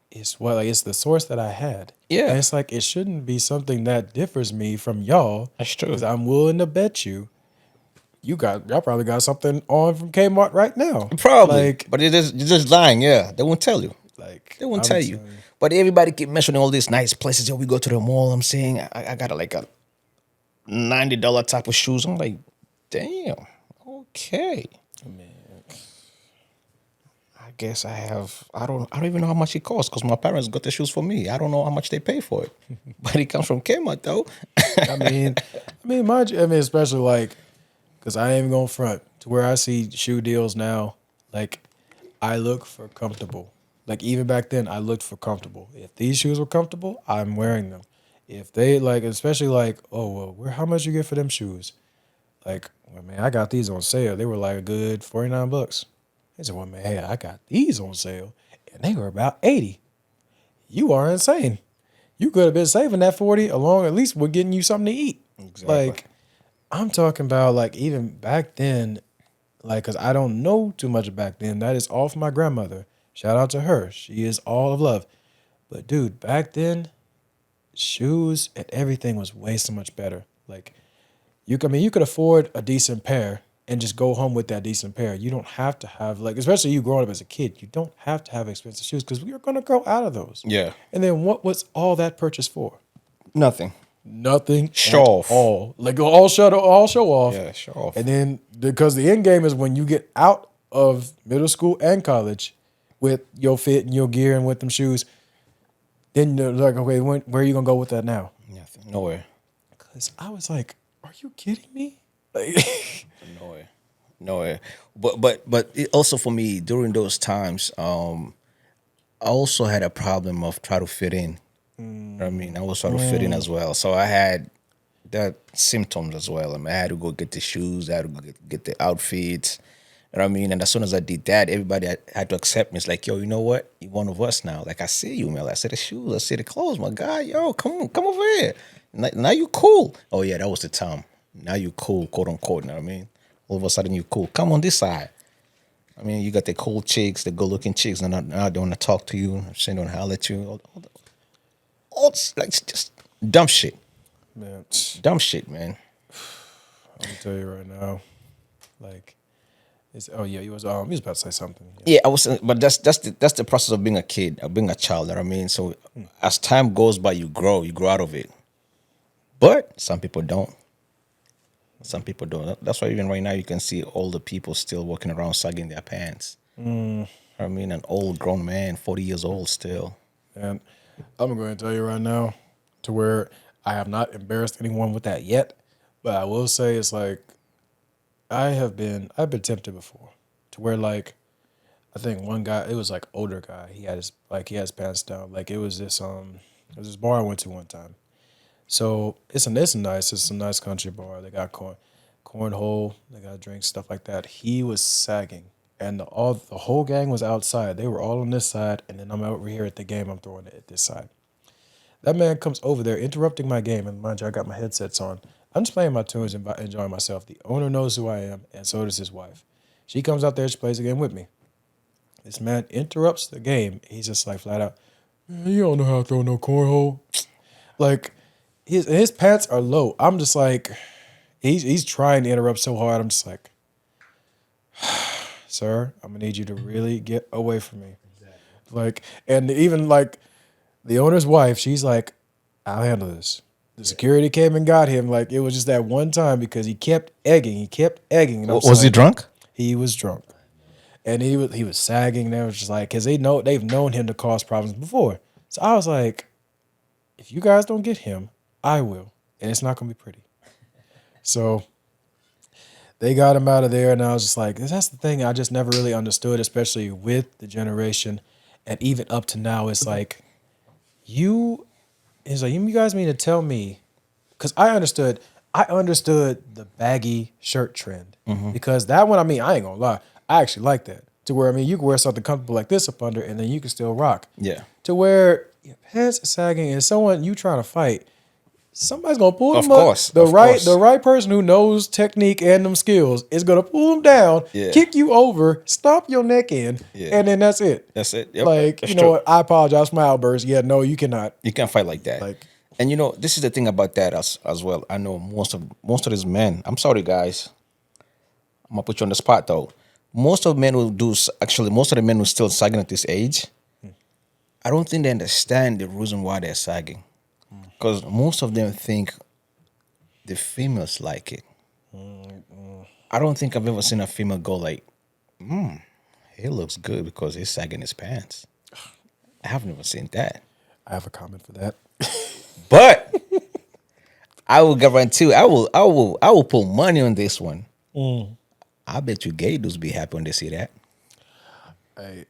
it's the source that I had. Yeah. And it's like it shouldn't be something that differs me from y'all. That's true. Because I'm willing to bet y'all probably got something on from Kmart right now. Probably. Like, But you're just lying, yeah. They won't tell you. like They won't I'm tell you. telling But everybody keep mentioning all these nice places. Yo, we go to the mall. I'm saying I got like a $90 type of shoes. I'm like, damn. Okay. Man. I guess I don't even know how much it costs because my parents got the shoes for me. I don't know how much they pay for it. But it comes from Kmart though. Mind you, especially like, because I ain't even gonna front to where I see shoe deals now. Like, I look for comfortable. Like even back then, I looked for comfortable. If these shoes were comfortable, I'm wearing them. If they like, especially like, oh well, how much you get for them shoes? Like, well, man, I got these on sale. They were like a good $49. They said, well, man, hey, I got these on sale, and they were about 80. You are insane. You could have been saving that 40 along at least with getting you something to eat. Exactly. Like, I'm talking about like even back then, like, because I don't know too much back then. That is all from my grandmother. Shout out to her. She is all of love. But dude, back then, shoes and everything was way so much better. Like, you could afford a decent pair and just go home with that decent pair. You don't have to have like, especially you growing up as a kid, you don't have to have expensive shoes because we are gonna grow out of those. Yeah. And then what was all that purchase for? Nothing. Nothing. Show at off. all. Like all show off. Yeah, show off. And then because the end game is when you get out of middle school and college with your fit and your gear and with them shoes, then you're like, okay, where are you gonna go with that now? Nothing. Nowhere. Because I was like, are you kidding me? Like, Nowhere. But it also for me during those times, I also had a problem of trying to fit in. You know what I mean, I was trying to fit in as well. So I had that symptoms as well. I mean, I had to go get the shoes, I had to go get the outfits. You know what I mean? And as soon as I did that, everybody had to accept me. It's like, yo, you know what? You're one of us now. Like, I see you, man. I see the shoes. I see the clothes, my guy. Yo, come on, come over here. Now you cool. Oh, yeah, that was the time. Now you cool, quote unquote. You know what I mean? All of a sudden you cool. Come on this side. I mean, you got the cool chicks, the good-looking chicks, and now they want to talk to you. They don't holler at you. All like just dumb shit. man, Dumb shit, man. I'm gonna tell you right now, like, you was about to say something. Yeah, I was, but that's the process of being a kid, of being a child. You know what I mean, so as time goes by, you grow out of it. But some people don't. Some people don't. That's why even right now you can see older people still walking around sagging their pants. I mean, an old grown man, 40 years old still. And I'm going to tell you right now, to where I have not embarrassed anyone with that yet, but I will say it's like I've been tempted before, to where like I think one guy, it was like older guy, he had his pants down. Like it was this bar I went to one time. So it's a nice country bar. They got cornhole, they got drinks, stuff like that. He was sagging, and the whole gang was outside. They were all on this side, and then I'm over here at the game. I'm throwing it at this side. That man comes over there, interrupting my game, and mind you, I got my headsets on. I'm just playing my tunes and enjoying myself. The owner knows who I am, and so does his wife. She comes out there, she plays the game with me. This man interrupts the game. He's just like flat out, man, you don't know how to throw no cornhole. Like, his pants are low. I'm just like, he's trying to interrupt so hard. I'm just like, sir, I'm gonna need you to really get away from me. Exactly. Like, and even like the owner's wife, she's like, I'll handle this. The security came and got him. Like, it was just that one time because he kept egging. And Was he drunk? He was drunk, and he was sagging. They was just like, because they've known him to cause problems before. So I was like, if you guys don't get him, I will, and it's not gonna be pretty. So they got him out of there, and I was just like, that's the thing I just never really understood, especially with the generation, and even up to now, it's like you guys mean to tell me, because I understood the baggy shirt trend, because that one, I mean, I ain't gonna lie, I actually like that, to where, I mean, you can wear something comfortable like this up under, and then you can still rock. Yeah. To where your pants are sagging, and someone you trying to fight, somebody's gonna pull them Of up. course. The right person who knows technique and them skills is gonna pull them down, kick you over, stomp your neck in, and then that's it. That's it. Yep. Like, That's you know true. what? I apologize for my outburst. Yeah, no, you cannot. You can't fight like that. Like, and you know, this is the thing about that as well. I know most of these men. I'm sorry, guys. I'm gonna put you on the spot though. Most of the men who still sagging at this age, I don't think they understand the reason why they're sagging. Because most of them think the females like it. I don't think I've ever seen a female go like, he looks good because he's sagging his pants. I have never seen that. I have a comment for that. But I will guarantee I will put money on this one. I bet you gay dudes be happy when they see that. Hey,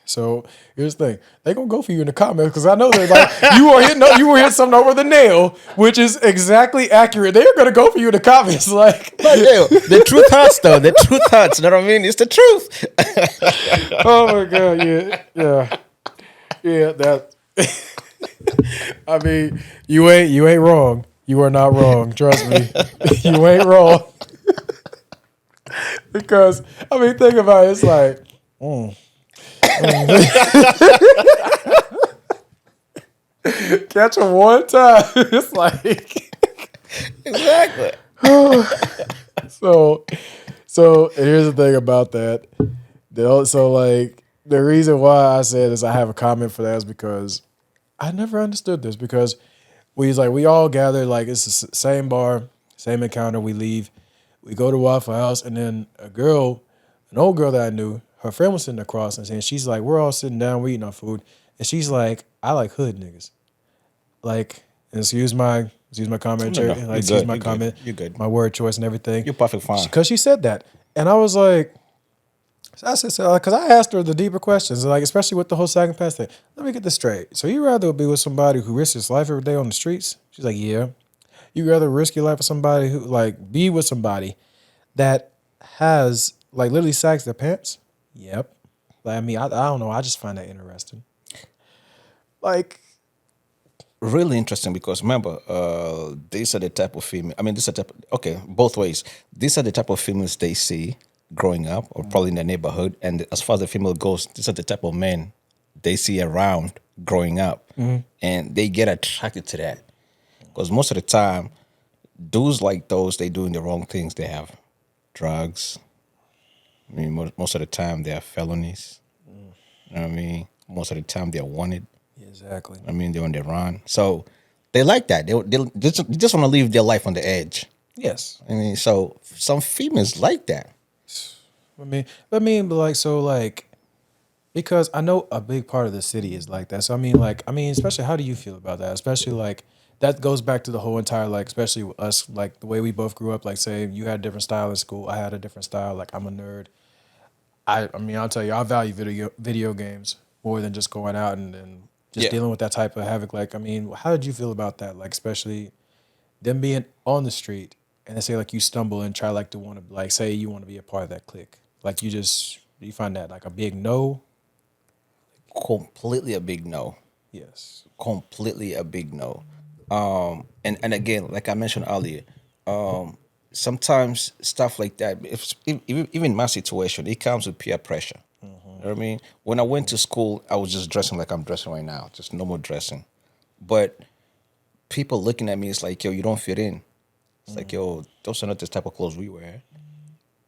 so here's the thing: they gonna go for you in the comments because I know they're like you were hitting something over the nail, which is exactly accurate. They're gonna go for you in the comments, like yeah, the truth hurts though. The truth hurts. You know what I mean? It's the truth. Oh my god, yeah. That. I mean, you ain't wrong. You are not wrong. Trust me, you ain't wrong. Because I mean, think about it. It's like, catch him one time. It's like Exactly. So So here's the thing about that. So like the reason why I said is I have a comment for that is because I never understood this because we all gather like it's the same bar, same encounter. We leave, we go to Waffle House, and then an old girl that I knew, her friend was sitting across and saying she's like, we're all sitting down, we're eating our food, and she's like, I like hood niggas. Like, and excuse my No, commentary, no, like you're excuse good. my You're good. comment, You're good. my word choice and everything. You're perfect fine. Because she said that, and I was like, so I said, so because I asked her the deeper questions, like especially with the whole second pass thing. Let me get this straight. So you rather be with somebody who risks his life every day on the streets? She's like, yeah. You rather risk your life with somebody who like be with somebody that has like literally sags their pants? Yep. Like I mean, I don't know. I just find that interesting. Like, Really interesting because remember, these are the type of female. I mean, these are type. Okay, both ways. These are the type of females they see growing up, or probably in the neighborhood. And as far as the female goes, these are the type of men they see around growing up, and they get attracted to that because most of the time, dudes like those they doing the wrong things. They have drugs. I mean, most of the time they have felonies. You know what I mean? Most of the time they're wanted. exactly. I mean, they're on the run. So they like that. They just want to leave their life on the edge. Yes. I mean, so some females like that. But like, so like, because I know a big part of the city is like that. So especially how do you feel about that? Especially like that goes back to the whole entire like, especially with us, like the way we both grew up. Like, say you had a different style in school, I had a different style. Like, I'm a nerd. I mean, I'll tell you, I value video games more than just going out and just Yeah. dealing with that type of havoc. Like, I mean, how did you feel about that? Like, especially them being on the street and they say like you stumble and try like to want to like say you want to be a part of that clique. Like you find that like a big no. Completely a big no. Yes. Completely a big no. And again, like I mentioned earlier, sometimes stuff like that. Even my situation, it comes with peer pressure. You know what I mean? When I went to school, I was just dressing like I'm dressing right now, just normal dressing. But people looking at me, it's like, yo, you don't fit in. It's like, yo, those are not the type of clothes we wear.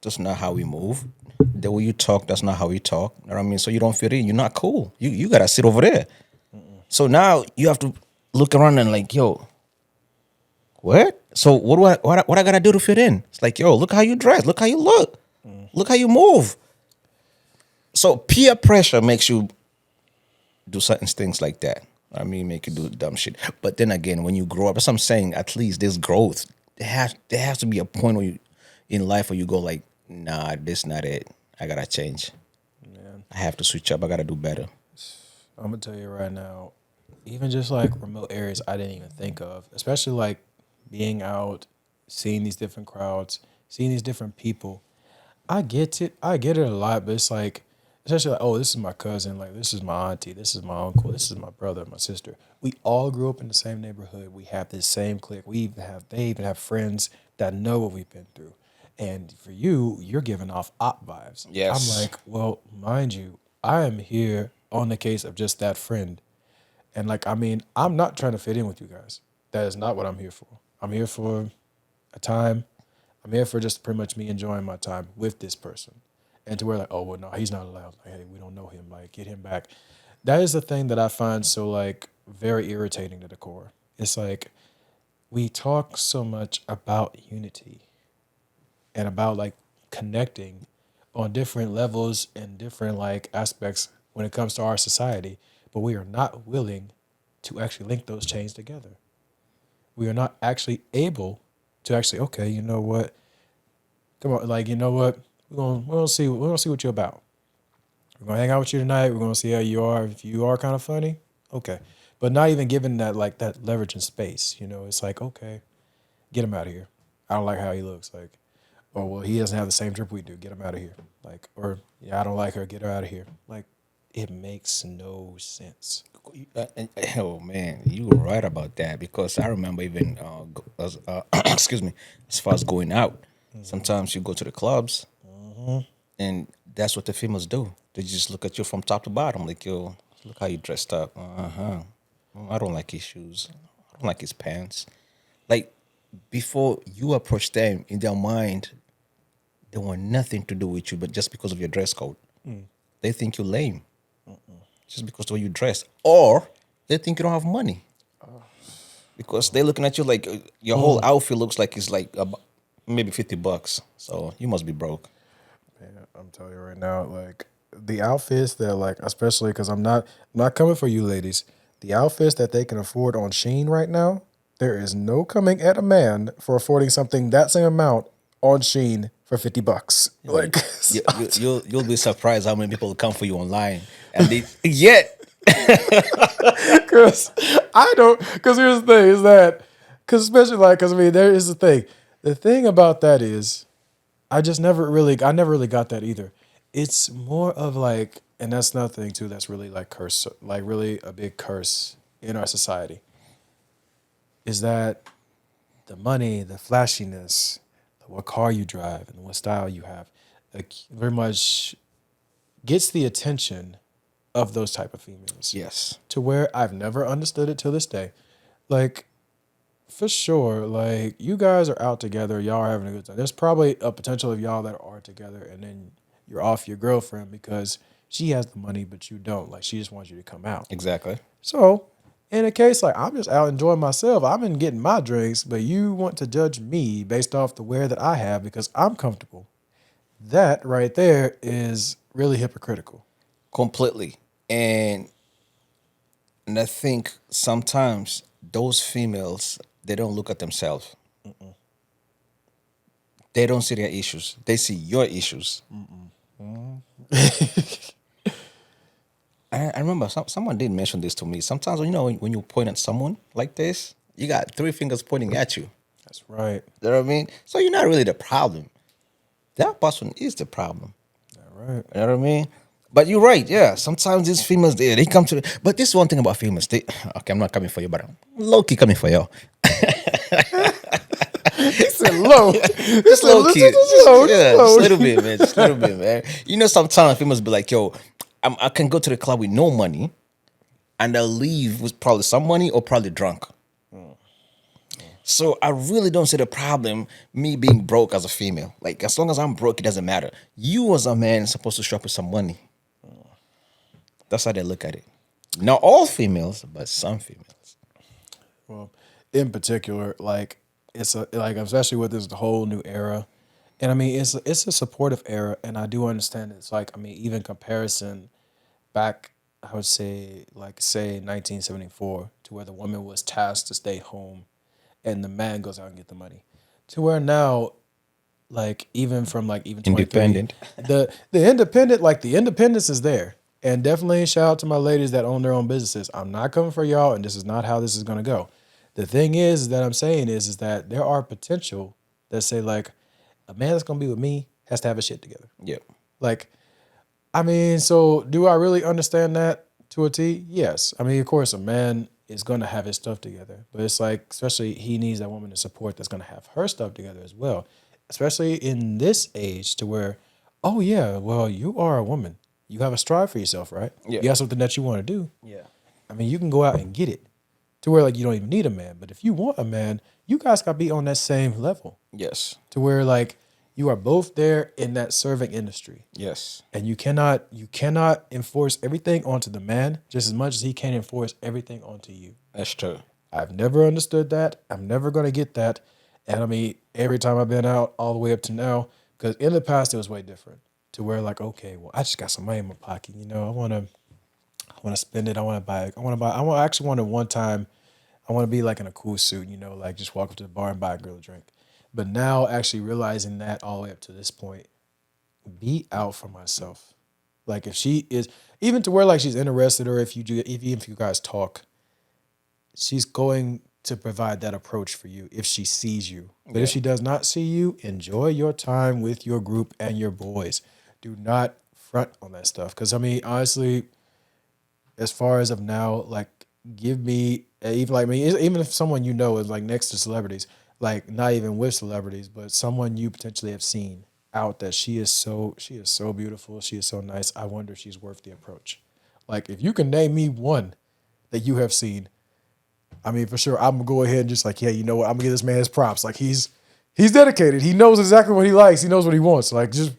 That's not how we move. The way you talk, that's not how we talk. You know what I mean? So you don't fit in. You're not cool. You gotta sit over there. So now you have to look around and like, yo, what? So what I gotta do to fit in? It's like, yo, look how you dress, look how you look, look how you move. So peer pressure makes you do certain things like that. I mean, make you do dumb shit. But then again, when you grow up, that's what I'm saying. At least there's growth. There has to be a point where in life where you go like, nah, this not it. I gotta change. I have to switch up. I gotta do better. I'm gonna tell you right now, even just like remote areas I didn't even think of, especially like being out, seeing these different crowds, seeing these different people. I get it. I get it a lot, but it's like, especially like, oh, this is my cousin, like this is my auntie, this is my uncle, this is my brother, my sister. We all grew up in the same neighborhood. We have this same clique. They even have friends that know what we've been through. And for you, you're giving off op vibes. Yes. I'm like, well, mind you, I am here on the case of just that friend. And like, I mean, I'm not trying to fit in with you guys. That is not what I'm here for. I'm here for a time. I'm here for just pretty much me enjoying my time with this person. And to where like, oh, well, no, he's not allowed. Like, hey, we don't know him. Like, get him back. That is the thing that I find so like very irritating to the core. It's like we talk so much about unity and about like connecting on different levels and different like aspects when it comes to our society, but we are not willing to actually link those chains together. We are not actually able to actually, okay, you know what? Come on, like, you know what? We're gonna see what you're about. We're gonna hang out with you tonight. We're gonna see how you are. If you are kind of funny, okay. But not even giving that like that leverage and space, you know, it's like, okay, get him out of here. I don't like how he looks. Like, oh well, he doesn't have the same drip we do. Get him out of here. Like, or yeah, I don't like her. Get her out of here. Like, it makes no sense. Oh man, you were right about that because I remember even excuse me, as far as going out, sometimes you go to the clubs, and that's what the females do. They just look at you from top to bottom, like, yo, look how you dressed up. I don't like his shoes. I don't like his pants. Like before you approach them in their mind, They want nothing to do with you, but just because of your dress code. They think you're lame. Just because of the way you dress. Or they think you don't have money. Because they're looking at you like your whole outfit looks like it's like maybe $50. So you must be broke. Man, I'm telling you right now, like the outfits that like, especially because I'm not coming for you ladies. The outfits that they can afford on Shein right now, there is no coming at a man for affording something that same amount on Shein for $50. Like, You'll be surprised how many people will come for you online. And they yet because I don't. Because here's the thing: is that because especially like because I mean there is the thing. The thing about that is I never really got that either. It's more of like, and that's another thing too. That's really like curse, like really a big curse in our society. Is that the money, the flashiness, what car you drive, and what style you have, like, very much gets the attention of those type of females. yes. To where I've never understood it till this day. Like, for sure, like, you guys are out together, y'all are having a good time. There's probably a potential of y'all that are together and then you're off your girlfriend because she has the money, but you don't. Like, she just wants you to come out. Exactly. So, in a case like I'm just out enjoying myself, I've been getting my drinks, but you want to judge me based off the wear that I have because I'm comfortable. That right there is really hypocritical. Completely. And I think sometimes those females, they don't look at themselves. They don't see their issues. They see your issues. I remember someone did mention this to me. Sometimes, when you point at someone like this, you got three fingers pointing at you. That's right. You know what I mean? So you're not really the problem. That person is the problem. All right. You know what I mean? But you're right, yeah. Sometimes these females, they come to but this is one thing about females. Okay, I'm not coming for you, but I'm low-key coming for y'all. It's a low. Just low-key. Just a little bit, man. Just a little bit, man. Sometimes females be like, yo, I can go to the club with no money, and I'll leave with probably some money or probably drunk. So I really don't see the problem me being broke as a female. Like, as long as I'm broke, it doesn't matter. You as a man are supposed to show up with some money. That's how they look at it. Not all females, but some females. Well, in particular, like especially with this whole new era, and I mean it's a supportive era, and I do understand it's like I mean even comparison back I would say 1974 to where the woman was tasked to stay home, and the man goes out and get the money, to where now. Like even from like even Independent. the independent the independence is there. And definitely shout out to my ladies that own their own businesses. I'm not coming for y'all, and this is not how this is going to go. The thing is that I'm saying is that there are potential that say like a man that's going to be with me has to have his shit together. Yeah. Like, I mean, so do I really understand that to a T? Yes. I mean, of course, a man is going to have his stuff together, but it's like, especially he needs that woman to support that's going to have her stuff together as well, especially in this age to where, oh yeah, well, you are a woman. You have a strive for yourself, right? Yeah. You have something that you want to do. Yeah. I mean, you can go out and get it to where like you don't even need a man. But if you want a man, you guys got to be on that same level Yes. to where like you are both there in that serving industry. Yes. And you cannot enforce everything onto the man just as much as he can enforce everything onto you. That's true. I've never understood that. I'm never going to get that. And I mean, every time I've been out all the way up to now, because in the past it was way different. To where like, okay, well, I just got some money in my pocket. I want to spend it. I actually want to one time, I want to be like in a cool suit, like just walk up to the bar and buy a girl a drink. But now actually realizing that all the way up to this point, be out for myself. Like if she is, even to where like she's interested, or if you guys talk, she's going to provide that approach for you if she sees you. But if she does not see you, enjoy your time with your group and your boys. Do not front on that stuff. Because, I mean, honestly, as far as of now, like, give me, even if someone is like next to celebrities, like not even with celebrities, but someone you potentially have seen out that she is so beautiful, she is so nice, I wonder if she's worth the approach. Like, if you can name me one that you have seen, I mean, for sure, I'm going to go ahead and just like, yeah, you know what, I'm going to give this man his props. Like, he's He's dedicated. He knows exactly what he likes. He knows what he wants. Like, just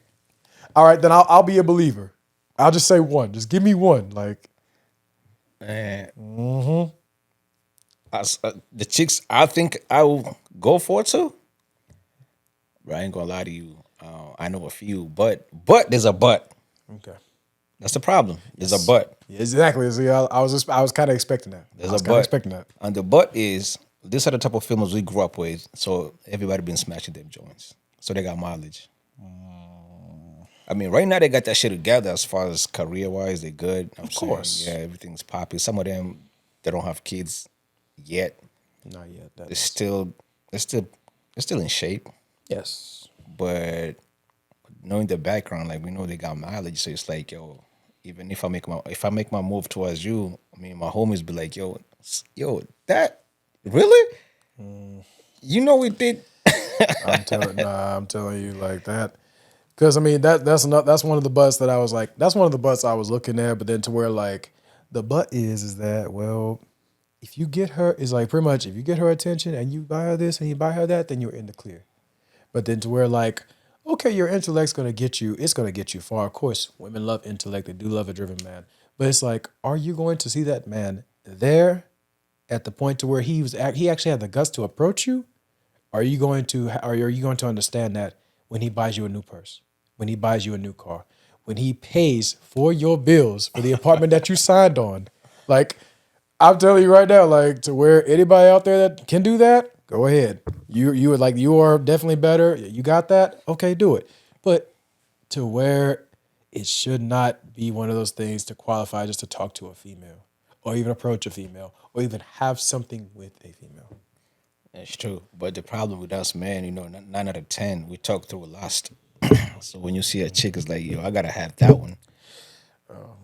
all right, then I'll be a believer. I'll just say one. Just give me one. Like, And the chicks, I think I will go for it too. But I ain't gonna lie to you. I know a few, but there's a but. okay. That's the problem. There's a but. Yeah, exactly. See, I was kind of expecting that. There's I was a kind of but. expecting that. And the but is these are the type of films we grew up with. So everybody been smashing them joints. So they got mileage. I mean, right now they got that shit together as far as career wise. They're good. Of course. Yeah, everything's poppy. Some of them they don't have kids yet. Not yet. They're still in shape. Yes. But knowing the background, like we know they got mileage, so it's like, yo, even if I make my move towards you, I mean, my homies be like, yo, that really, you know, we did. I'm telling you like that. Because I mean that's one of the butts that I was like, that's one of the butts I was looking at, but then to where like the butt is that, well, if you get her, is like pretty much if you get her attention and you buy her this and you buy her that, then you're in the clear. But then to where like, okay, your intellect's gonna get you, it's gonna get you far. Of course, women love intellect, they do love a driven man. But it's like, are you going to see that man there at the point to where he actually had the guts to approach you? Are you going to understand that when he buys you a new purse, when he buys you a new car, when he pays for your bills for the apartment that you signed on? Like, I'm telling you right now, like, to where anybody out there that can do that, go ahead. You would like, you are definitely better. You got that? Okay, do it. But to where it should not be one of those things to qualify just to talk to a female or even approach a female or even have something with a female. That's true. But the problem with us, man, you know, 9 out of 10, we talk through a lust. So when you see a chick, it's like, yo, I gotta have that one.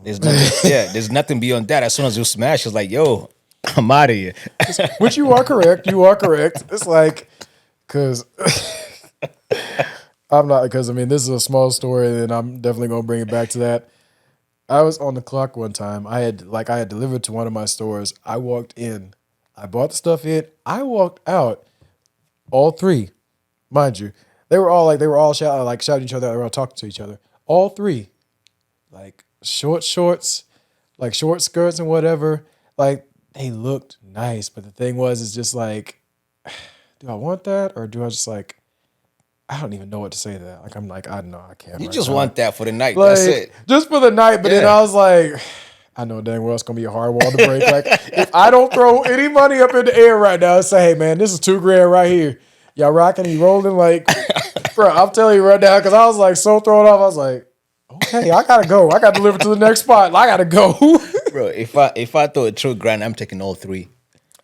There's nothing beyond that. As soon as you smash, it's like, yo, I'm out of here. Which you are correct. You are correct. It's like, because I'm not, because I mean, this is a small story and I'm definitely going to bring it back to that. I was on the clock one time. I had delivered to one of my stores. I walked in. I bought the stuff in. I walked out. All three, mind you, they were all shouting each other. They were all talking to each other. All three, like short shorts, like short skirts and whatever. Like they looked nice, but the thing was, it's just like, do I want that or do I just like? I don't even know what to say to that. Like I'm like, I know I can't. You just want that for the night. Like, that's it. Just for the night. But then I was like, I know dang well it's gonna be a hard wall to break. Like if I don't throw any money up in the air right now and say, hey man, this is $2,000 right here. Y'all rocking, you rolling, like, bro, I'm telling you right now, because I was like so thrown off. I was like, okay, I gotta go. I gotta deliver to the next spot. I gotta go. Bro, if I throw a $2,000, I'm taking all three.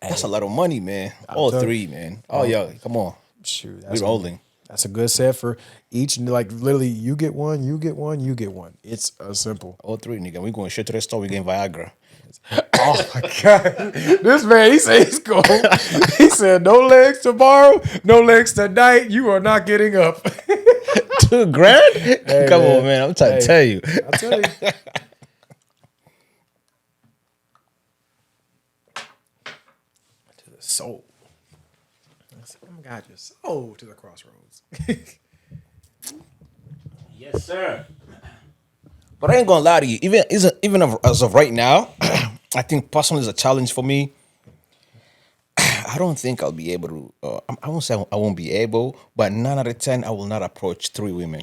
That's a lot of money, man. All three, man. Oh, yo, come on. Shoot, We're rolling. That's a good set for each. Like literally, you get one, you get one, you get one. It's simple. All three, nigga. We going straight to the store. We getting Viagra. Oh my god, this man, he said he's going. He said no legs tomorrow, no legs tonight. You are not getting up. $2,000? Hey, come on, man. I'm trying to tell you. I'll tell you. To the soul. I'm God, your soul to the crossroads. Yes, sir. But I ain't gonna lie to you. Even as of right now, I think personally it's a challenge for me. I don't think I'll be able to. I won't say I won't be able, but 9 out of 10, I will not approach 3 women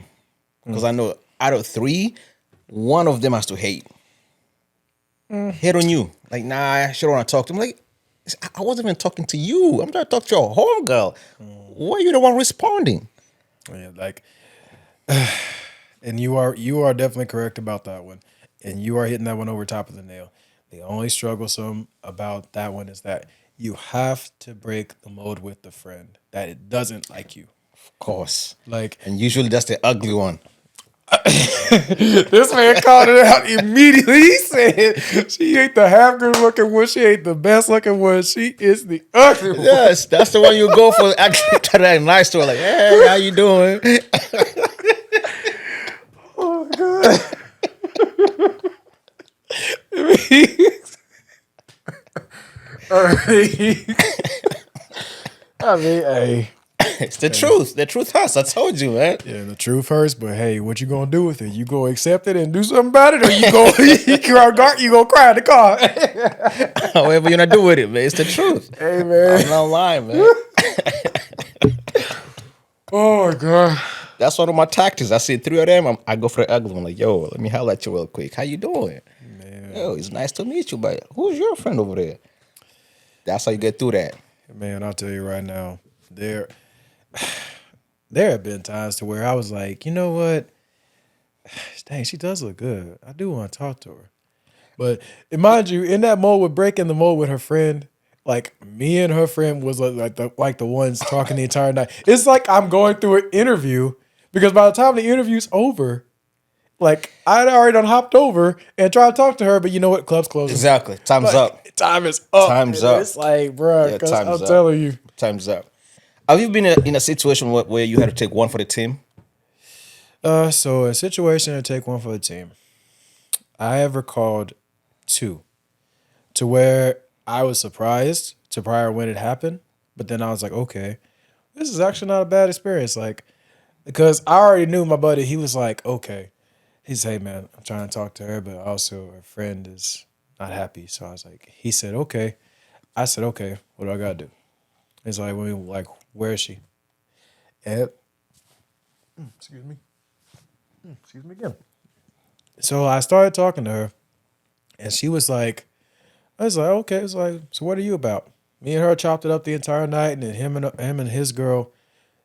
because I know out of 3, one of them has to hate. Hate on you. Like, nah, she don't want to talk to me. Like, I wasn't even talking to you. I'm trying to talk to your homegirl. Why are you the one responding? Yeah, like, and you are definitely correct about that one, and you are hitting that one over top of the nail. The only strugglesome about that one is that you have to break the mold with the friend that it doesn't like you. Of course. Like, and usually that's the ugly one. This man called it out immediately. He said she ain't the half good looking one. She ain't the best looking one. She is the ugly one. Yes, that's the one you go for. Actually, try to act nice to her. Like, hey, how you doing? Oh God. I mean, hey. It's the truth. The truth hurts. I told you, man. Yeah, the truth hurts, but hey, what you gonna do with it? You gonna accept it and do something about it, or you go you gonna cry in the car? However you gonna do with it, man. It's the truth. Hey man, I'm not lying, man. oh my god. That's one of my tactics. I see 3 of them. I go for the ugly one. Like, yo, let me holler at you real quick. How you doing? Man. Yo, it's nice to meet you, but who's your friend over there? That's how you get through that. Man, I'll tell you right now, there have been times to where I was like, you know what? Dang, she does look good. I do want to talk to her. But mind you, in that mode with breaking the mode with her friend, like me and her friend was like the ones talking the entire night. It's like I'm going through an interview because by the time the interview's over, like I'd already done hopped over and tried to talk to her, but you know what? Club's closing. Exactly. Time's like, up. Time is up. Time's up. It's like, bro, Yeah, I'm telling you. Time's up. Have you been in a situation where you had to take one for the team? So a situation to take one for the team. I have recalled 2 to where I was surprised to prior when it happened, but then I was like, okay, this is actually not a bad experience. Like, because I already knew my buddy, he was like, okay. He said, hey man, I'm trying to talk to her, but also her friend is not happy. So I was like, he said, okay. I said, okay, what do I gotta do? He's like, where is she? And excuse me again. So I started talking to her, and she was like, I was like, okay. It's like, so what are you about? Me and her chopped it up the entire night, and then him and his girl,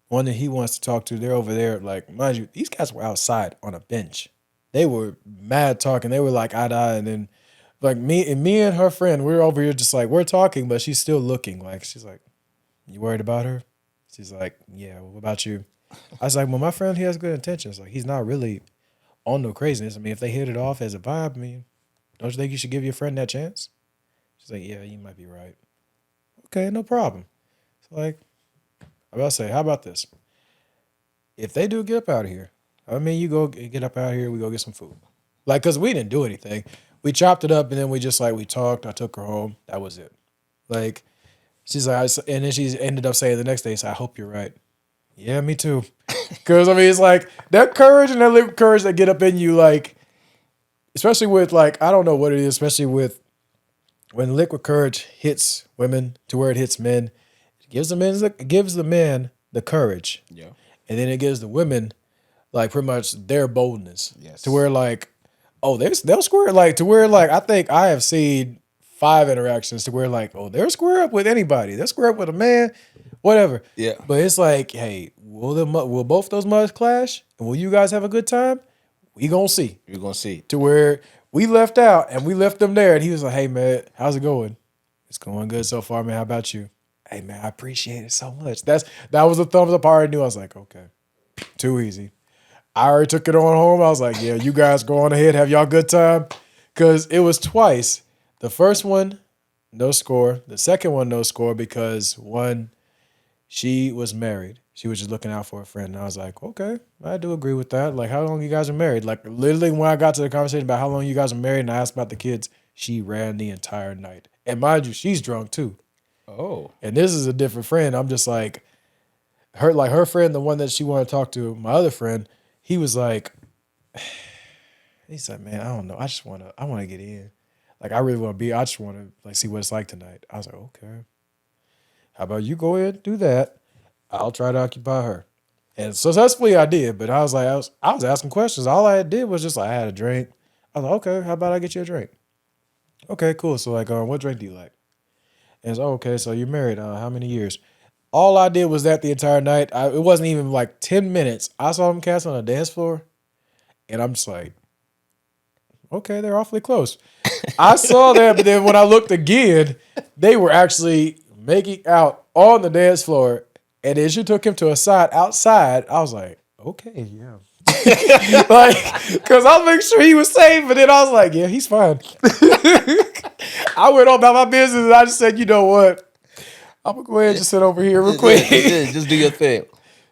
one that he wants to talk to, they're over there. Like, mind you, these guys were outside on a bench. They were mad talking. They were like eye to eye, and then like me and her friend, we're over here just like we're talking, but she's still looking. Like she's like, you worried about her? She's like, yeah. What about you? I was like, well, my friend, he has good intentions. Like he's not really on no craziness. I mean, if they hit it off as a vibe, I mean, don't you think you should give your friend that chance? She's like, yeah, you might be right. Okay, no problem. So like, I'm about to say, how about this? If they do get up out of here, I mean, you go get up out of here, we go get some food. Like, because we didn't do anything. We chopped it up and then we just like, we talked. I took her home. That was it. Like, she's like, and then she ended up saying the next day, so I hope you're right. Yeah, me too. Because, I mean, it's like that courage and that liquid courage that get up in you, like, especially with, like, I don't know what it is, especially with when liquid courage hits women to where it hits men, it gives the men the courage. Yeah. And then it gives the women, like, pretty much their boldness. Yes. To where, like, oh, they'll square, like, to where, like, I think I have seen 5 interactions to where, like, oh, they'll square up with anybody. They'll square up with a man, whatever. Yeah. But it's like, hey, will both those mothers clash? And will you guys have a good time? We gonna see. You're going to see. To where we left out and we left them there. And he was like, hey, man, how's it going? It's going good so far, man. How about you? Hey, man, I appreciate it so much. That was a thumbs up. I already knew. I was like, okay, too easy. I already took it on home. I was like, yeah, you guys go on ahead. Have y'all good time? Because it was twice. The first one, no score. The second one, no score because one, she was married. She was just looking out for a friend. And I was like, okay, I do agree with that. Like, how long you guys are married? Like, literally when I got to the conversation about how long you guys are married and I asked about the kids, she ran the entire night. And mind you, she's drunk too. Oh. And this is a different friend. I'm just like, her friend, the one that she wanted to talk to, my other friend, he was like, he said, man, I don't know. I want to get in. Like, I really want to I just want to like see what it's like tonight. I was like, okay. How about you go ahead and do that? I'll try to occupy her. And successfully I did, but I was like, I was asking questions. All I did was just like, I had a drink. I was like, okay, how about I get you a drink? Okay, cool. So like, what drink do you like? And it's, okay, so you're married. How many years? All I did was that the entire night. It wasn't even like 10 minutes. I saw them cats on the dance floor, and I'm just like, okay, they're awfully close. I saw that, but then when I looked again, they were actually making out on the dance floor, and then she took him to a side outside. I was like, okay, yeah. Like, because I'll make sure he was safe, but then I was like, yeah, he's fine. I went on about my business, and I just said, you know what? I'm going to go ahead and just sit over here real quick. Just do your thing.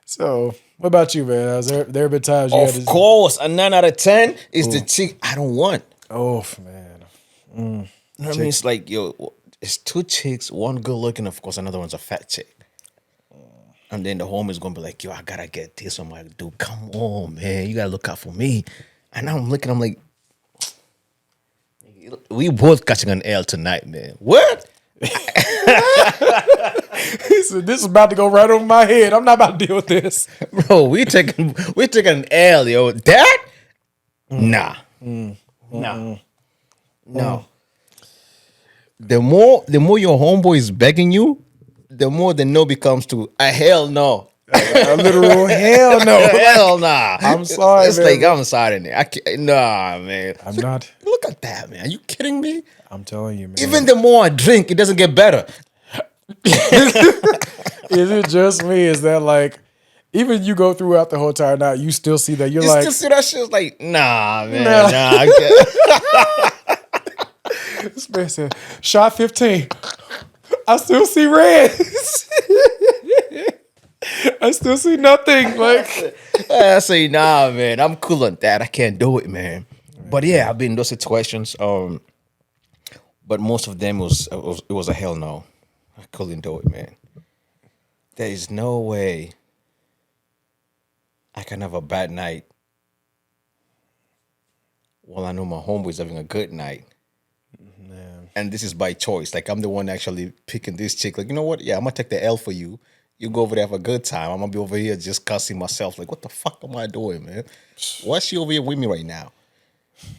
So, what about you, man? Has there been times you had to... Of course, a 9 out of 10 is the chick I don't want. Oh, man. You know what I mean? It's like, yo, it's 2 chicks, one good looking, of course, another one's a fat chick. And then the homie's gonna be like, yo, I gotta get this. I'm like, dude, come on, man. You gotta look out for me. And I'm looking, I'm like, we both catching an L tonight, man. What? He said, "This is about to go right over my head. I'm not about to deal with this." Bro, we taking an L, yo. That? Nah. Nah. No. The more your homeboy is begging you, the more the no becomes to a hell no. A literal hell no. Hell nah. I'm sorry, It's man. like I'm sorry. I can't, nah, man. I'm not. Look at that, man. Are you kidding me? I'm telling you, man. Even the more I drink, it doesn't get better. Is it just me? Is that like, even you go throughout the whole entire night, you still see that? You're You like, still see that shit? It's like, nah, man. Nah. Nah, I can't. this man said, shot 15. I still see red. I still see nothing. Like, I say, nah, man. I'm cool on that. I can't do it, man. But yeah, I've been in those situations. But most of them it was a hell no. I couldn't do it, man. There is no way I can have a bad night while I know my homeboy's having a good night. man. And this is by choice. Like, I'm the one actually picking this chick. Like, you know what? Yeah, I'm gonna take the L for you. You go over there, have a good time. I'm gonna be over here just cussing myself. Like, what the fuck am I doing, man? Why's she over here with me right now?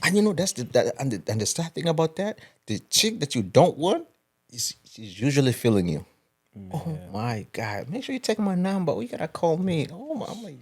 And you know, that's the sad thing about that. The chick that you don't want she's usually feeling you. Man. Oh my God! Make sure you take my number. You gotta call me. Oh my! I'm like,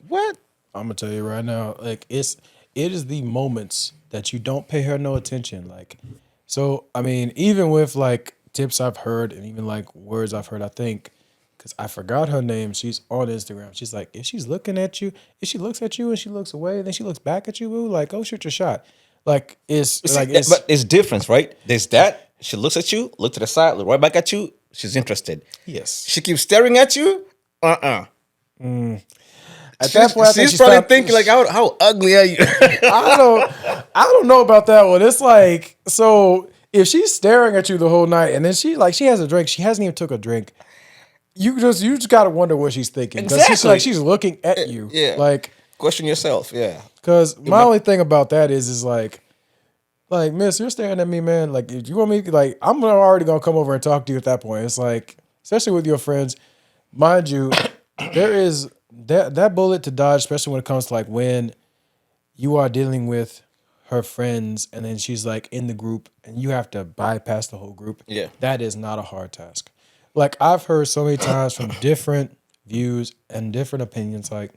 what? I'm gonna tell you right now, like it is the moments that you don't pay her no attention. Like, so I mean, even with like tips I've heard and even like words I've heard, I think, because I forgot her name. She's on Instagram. She's like, if she's looking at you, if she looks at you and she looks away, then she looks back at you, boo, like, oh, shoot your shot. Like But it's different, right? There's that. She looks at you, look to the side, look right back at you. She's interested. Yes. She keeps staring at you. At that point, I think she's probably thinking like, how ugly are you? I don't know about that one. It's like, so if she's staring at you the whole night and then she has a drink, she hasn't even took a drink. You just gotta wonder what she's thinking. Because she's looking at you. Yeah. Like, question yourself. Yeah. Because my only thing about that is like, miss, you're staring at me, man. Like, if you want me, like, I'm already gonna come over and talk to you at that point. It's like, especially with your friends, mind you, there is that bullet to dodge, especially when it comes to like when you are dealing with her friends and then she's like in the group and you have to bypass the whole group. Yeah. That is not a hard task. Like, I've heard so many times from different views and different opinions, like,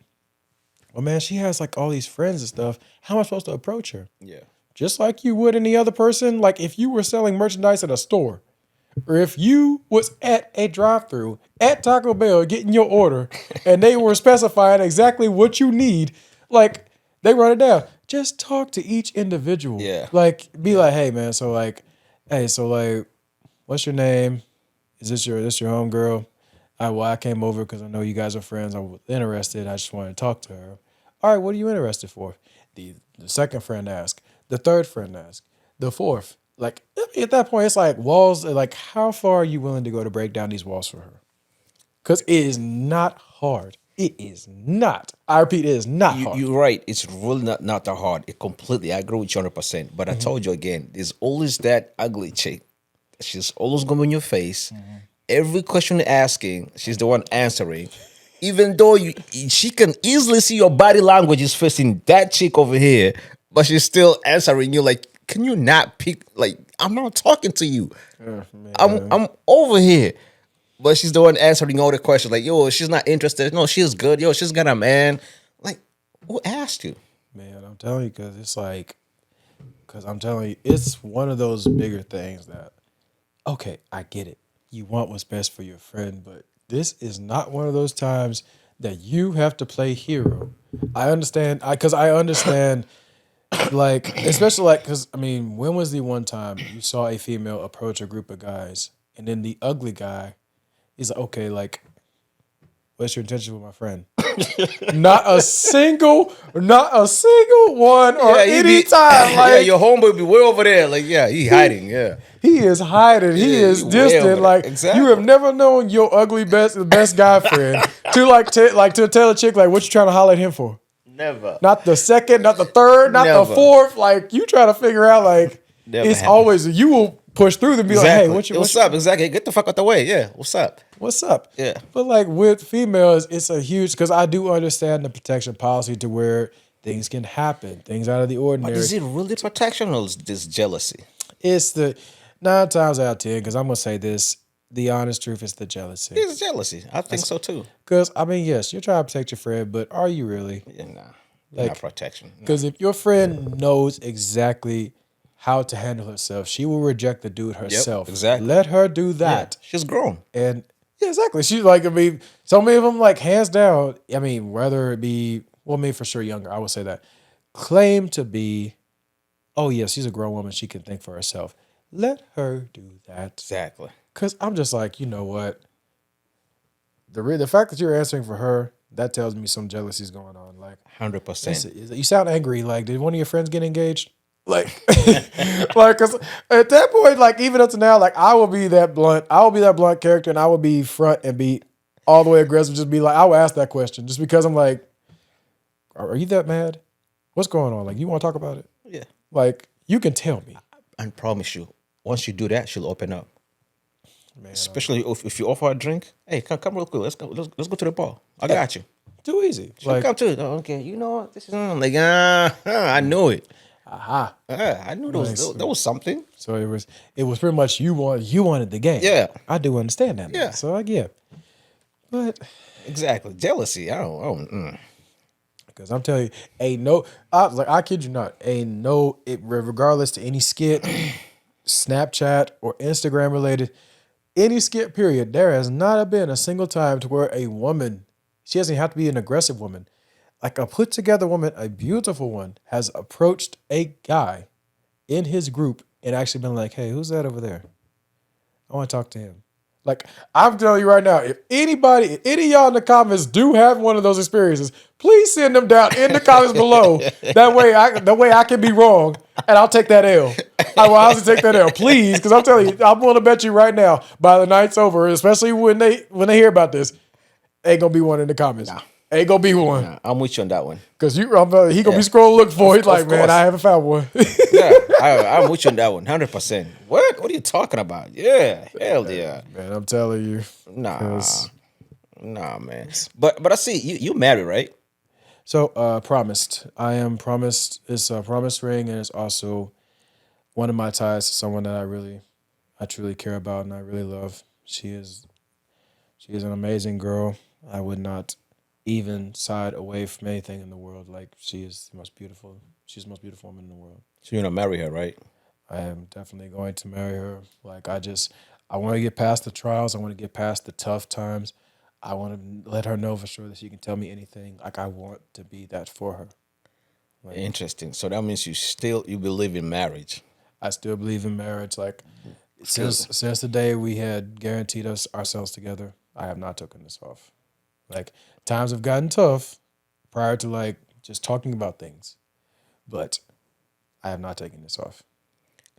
well, man, she has like all these friends and stuff. How am I supposed to approach her? Yeah. Just like you would any other person. Like, if you were selling merchandise at a store, or if you was at a drive-thru at Taco Bell getting your order and they were specifying exactly what you need, like, they run it down. Just talk to each individual. Yeah. Like, be like, hey, man, so like, what's your name? Is this your homegirl? I came over because I know you guys are friends. I was interested. I just wanted to talk to her. All right, what are you interested for? The second friend asked. The third friend asked. The fourth. Like, at that point, it's like walls. Like, how far are you willing to go to break down these walls for her? Because it is not hard. It is not. I repeat, it is not hard. You're right. It's really not that hard. I agree with you 100%. But I told you again, there's always that ugly chick. She's always going in your face. Every question you're asking, she's the one answering. Even though she can easily see your body language is facing that chick over here, but she's still answering you like, can you not pick? Like, I'm not talking to you. I'm over here. But she's the one answering all the questions. Like, yo, she's not interested. No, she's good. Yo, she's got a man. Like, who asked you? Man, I'm telling you, because I'm telling you, it's one of those bigger things that, okay, I get it. You want what's best for your friend, but this is not one of those times that you have to play hero. I understand, like, especially like, because, I mean, when was the one time you saw a female approach a group of guys and then the ugly guy is like, okay, like, what's your intention with my friend? Not a single one or any time. Like, yeah, your homeboy be way over there. Like, yeah, he hiding. Yeah, he is hiding. He Yeah, is he way distant. over there. Like Exactly. you have never known your ugly best guy friend to tell a chick like what you trying to holler at him for. never. Not the second, not the third, not the Never. fourth. Like you try to figure out like Never it's happened. always you will push through them and be Exactly. like, hey, what's up? Exactly. Get the fuck out the way. Yeah, what's up? what's up? Yeah. But like with females, it's a huge because I do understand the protection policy to where things can happen, things out of the ordinary. Is it really protection or is this jealousy? It's the 9 times out of 10, because I'm gonna say this, the honest truth is the jealousy. It's jealousy. I think so too. Because I mean, yes, you're trying to protect your friend, but are you really? Yeah, nah. Like- Not protection. Nah. Because if your friend knows exactly how to handle herself, she will reject the dude herself. exactly. Let her do that. She's grown. And yeah, exactly. She's like, I mean, so many of them, like, hands down, I mean, whether it be, well, me for sure younger, I would say that, claim to be, oh, yeah, she's a grown woman. She can think for herself. Let her do that. Exactly. Because I'm just like, you know what? The fact that you're answering for her, that tells me some jealousy is going on. Like, 100%. you sound angry. Like, did one of your friends get engaged? Like, like, cause at that point, like, even up to now, like, I will be that blunt. I will be that blunt character, and I will be front and be all the way aggressive. Just be like, I will ask that question, just because I'm like, are you that mad? What's going on? Like, you want to talk about it? Yeah. Like, you can tell me. I promise you, once you do that, she'll open up. Man, Especially if you offer her a drink. Hey, come real quick. Let's go to the bar. I got you. too easy. She'll Like, come too. Oh, okay, you know what? This is I'm like I knew it. aha. I knew there was something. So it was pretty much you wanted the game. Yeah. I do understand that. Yeah. So but Exactly. Jealousy. I don't. because I'm telling you, ain't no. I kid you not, ain't no. Regardless to any skit, Snapchat or Instagram related, any skit period, there has not been a single time to where a woman, she doesn't have to be an aggressive woman, like a put together woman, a beautiful one, has approached a guy in his group and actually been like, hey, who's that over there? I want to talk to him. Like, I'm telling you right now, if any of y'all in the comments do have one of those experiences, please send them down in the comments below. That way I can be wrong and I'll take that L. I will honestly take that L, please, because I'm telling you, I'm willing to bet you right now, by the night's over, especially when they hear about this, ain't gonna be one in the comments. Nah. Ain't gonna be one. Nah, I'm with you on that one. Because he gonna be scrolling looking for it. He's like, man, course. I haven't found one. Yeah, I'm with you on that one. 100%. What? What are you talking about? Yeah, hell yeah. Man, I'm telling you. Nah, 'Cause- man. But I see you married, right? So, promised. I am promised. It's a promise ring, and it's also one of my ties to someone that I truly care about and I really love. She is an amazing girl. I would not even side away from anything in the world. Like, she is the most beautiful. She's the most beautiful woman in the world. So you're gonna marry her, right? I am definitely going to marry her. Like, I want to get past the trials. I want to get past the tough times. I want to let her know for sure that she can tell me anything. Like, I want to be that for her. Interesting. So that means you believe in marriage. I still believe in marriage. Like, since the day we had guaranteed ourselves together, I have not taken this off. Like, times have gotten tough prior to, like, just talking about things. But I have not taken this off.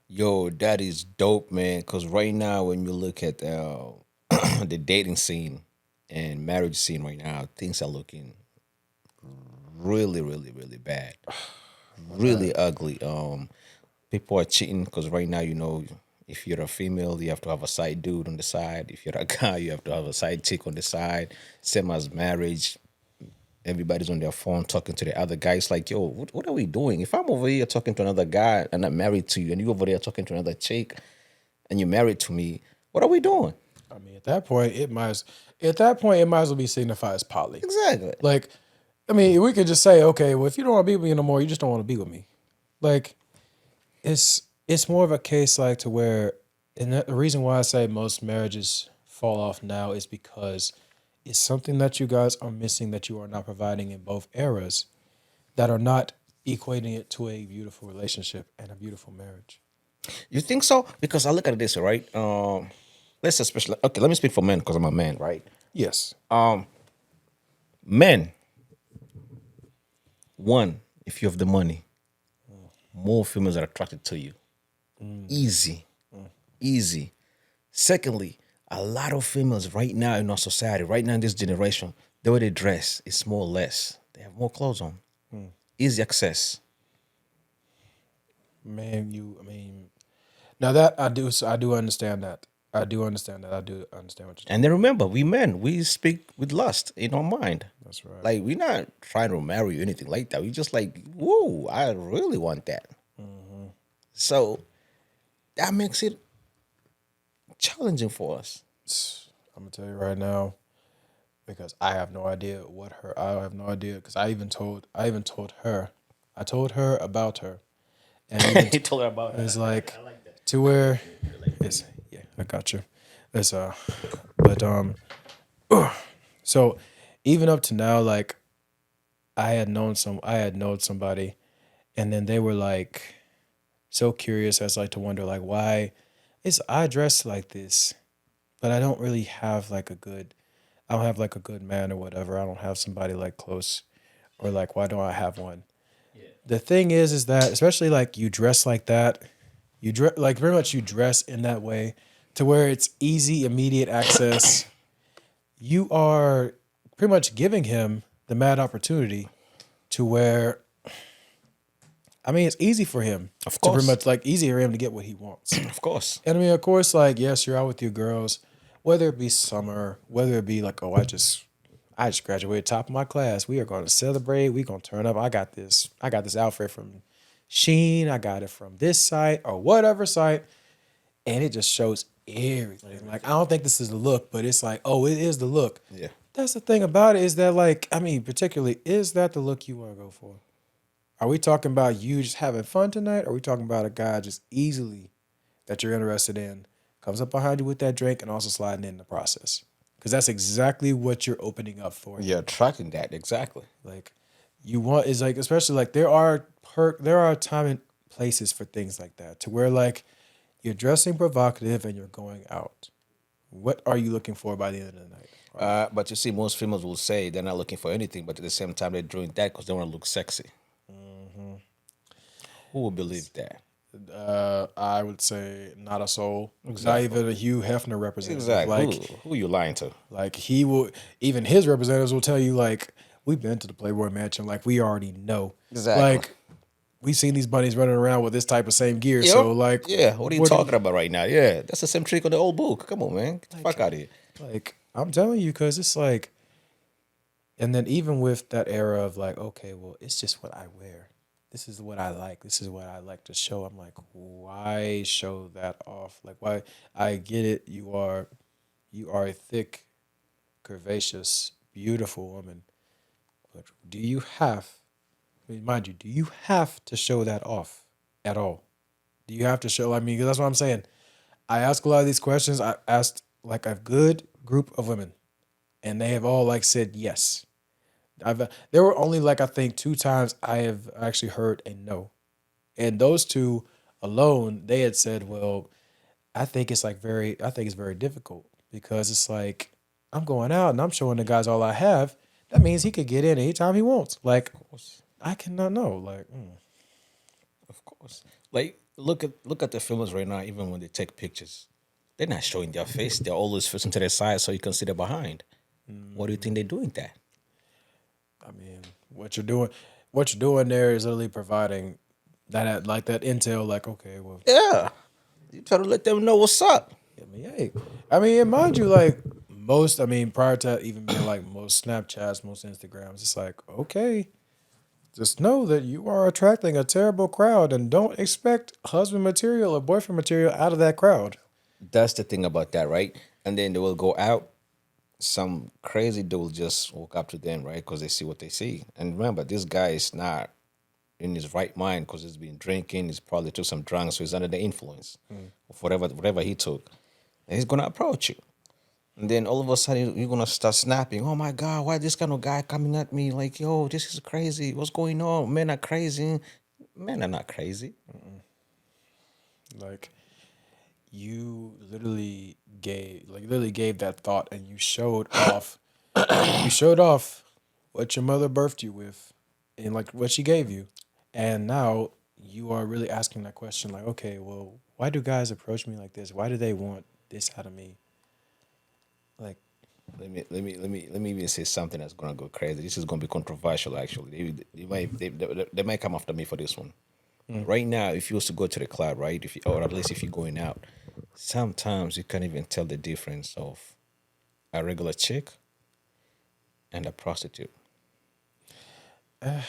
Yo, that is dope, man. Because right now, when you look at the dating scene and marriage scene right now, things are looking really, really, really bad. Really ugly. People are cheating because right now, if you're a female, you have to have a side dude on the side. If you're a guy, you have to have a side chick on the side. Same as marriage. Everybody's on their phone talking to the other guy. It's like, yo, what are we doing? If I'm over here talking to another guy and I'm married to you, and you over there talking to another chick and you're married to me, what are we doing? I mean, at that point, it might as well be signified as poly. Exactly. Like, I mean, we could just say, okay, well, if you don't want to be with me no more, you just don't want to be with me. Like, it's more of a case like to where, and the reason why I say most marriages fall off now is because it's something that you guys are missing that you are not providing in both eras that are not equating it to a beautiful relationship and a beautiful marriage. You think so? Because I look at it this way, right? Let me speak for men because I'm a man, right? Yes. Men, one, if you have the money, more females are attracted to you. Easy. Easy. Secondly, a lot of females right now in our society, right now in this generation, the way they dress is more or less. They have more clothes on. Easy access. Man, I mean, now that I do understand that. I do understand that. I do understand what you're And then remember, we men, we speak with lust in our mind. That's right. Like, we're not trying to marry you, anything like that. We just like, whoa, I really want that. So that makes it challenging for us. I'm gonna tell you right now, because I have no idea I have no idea because I told her, I told her about her, and even He told her about it. it's like to where it's yeah, I got you. It's but so even up to now, like I had known somebody, and then they were like so curious as like to wonder like why is I dress like this, but I don't really have like I don't have like a good man or whatever. I don't have somebody like close, or like why don't I have one? The thing is that especially like you dress like that, you dress like very much you dress in that way to where it's easy, immediate access. You are pretty much giving him the mad opportunity to where, I mean, it's easy for him. Of to course. pretty much like easy for him to get what he wants. Of course. And I mean, of course, like yes, you're out with your girls, whether it be summer, whether it be like, oh, I just graduated top of my class. We are going to celebrate. We're going to turn up. I got this outfit from Sheen. I got it from this site or whatever site. And it just shows everything. Like, I don't think this is the look, but it's like, oh, it is the look. Yeah. That's the thing about it is that, like, I mean, particularly, is that the look you want to go for? Are we talking about you just having fun tonight? Or are we talking about a guy just easily that you're interested in comes up behind you with that drink and also sliding in the process? Because that's exactly what you're opening up for. You're tracking that, exactly. Like you want is like especially like there are time and places for things like that to where like you're dressing provocative and you're going out. What are you looking for by the end of the night? But you see, most females will say they're not looking for anything, but at the same time, they're doing that because they want to look sexy. Who would believe that? I would say not a soul. Not even a Hugh Hefner representative. Exactly. Like Who are you lying to? Like he will, even his representatives will tell you, like, we've been to the Playboy Mansion, like we already know. Exactly. Like we've seen these bunnies running around with this type of same gear. So like, yeah, what are you talking about right now? Yeah, that's the same trick on the old book. Come on, man, get the fuck out of here. Like I'm telling you, because it's like, and then even with that era of like, okay, well, it's just what I wear. This is what I like. This is what I like to show. I'm like, why show that off? Like, why? I get it. You are a thick, curvaceous, beautiful woman. But do you have, I mean, mind you, do you have to show that off at all? Do you have to show, I mean, 'cause that's what I'm saying. I ask a lot of these questions. I asked like a good group of women and they have all like said yes. There were only like I think 2 times I have actually heard a no. And those 2 alone, they had said, well, I think it's very difficult because it's like I'm going out and I'm showing the guys all I have. That means he could get in anytime he wants. Like I cannot know. Like Of course. Like look at the filmers right now. Even when they take pictures, they're not showing their face. They're always facing to their side so you can see their behind. What do you think they're doing that? I mean, what you're doing there is literally providing that like that intel. Like, okay, well, Yeah, you try to let them know what's up. I mean, hey, I mean, and mind you, like most, I mean, prior to even being like most Snapchats, most Instagrams, it's like, okay, just know that you are attracting a terrible crowd, and don't expect husband material or boyfriend material out of that crowd. That's the thing about that, right? And then they will go out. Some crazy dude will just walk up to them, right? Because they see what they see. And remember, this guy is not in his right mind because he's been drinking. He's probably took some drugs, so he's under the influence of whatever he took. And he's gonna approach you. And then all of a sudden you're gonna start snapping. Oh my God, why this kind of guy coming at me? Like, yo, this is crazy. What's going on? Men are crazy. Men are not crazy. Like you literally gave that thought and you showed off what your mother birthed you with and like what she gave you. And now you are really asking that question like, okay, well, why do guys approach me like this? Why do they want this out of me? Like, let me even say something that's gonna go crazy. This is gonna be controversial. Actually, they might come after me for this one. Right now, if you was to go to the club, right, if you, or at least if you're going out, sometimes you can't even tell the difference of a regular chick and a prostitute. The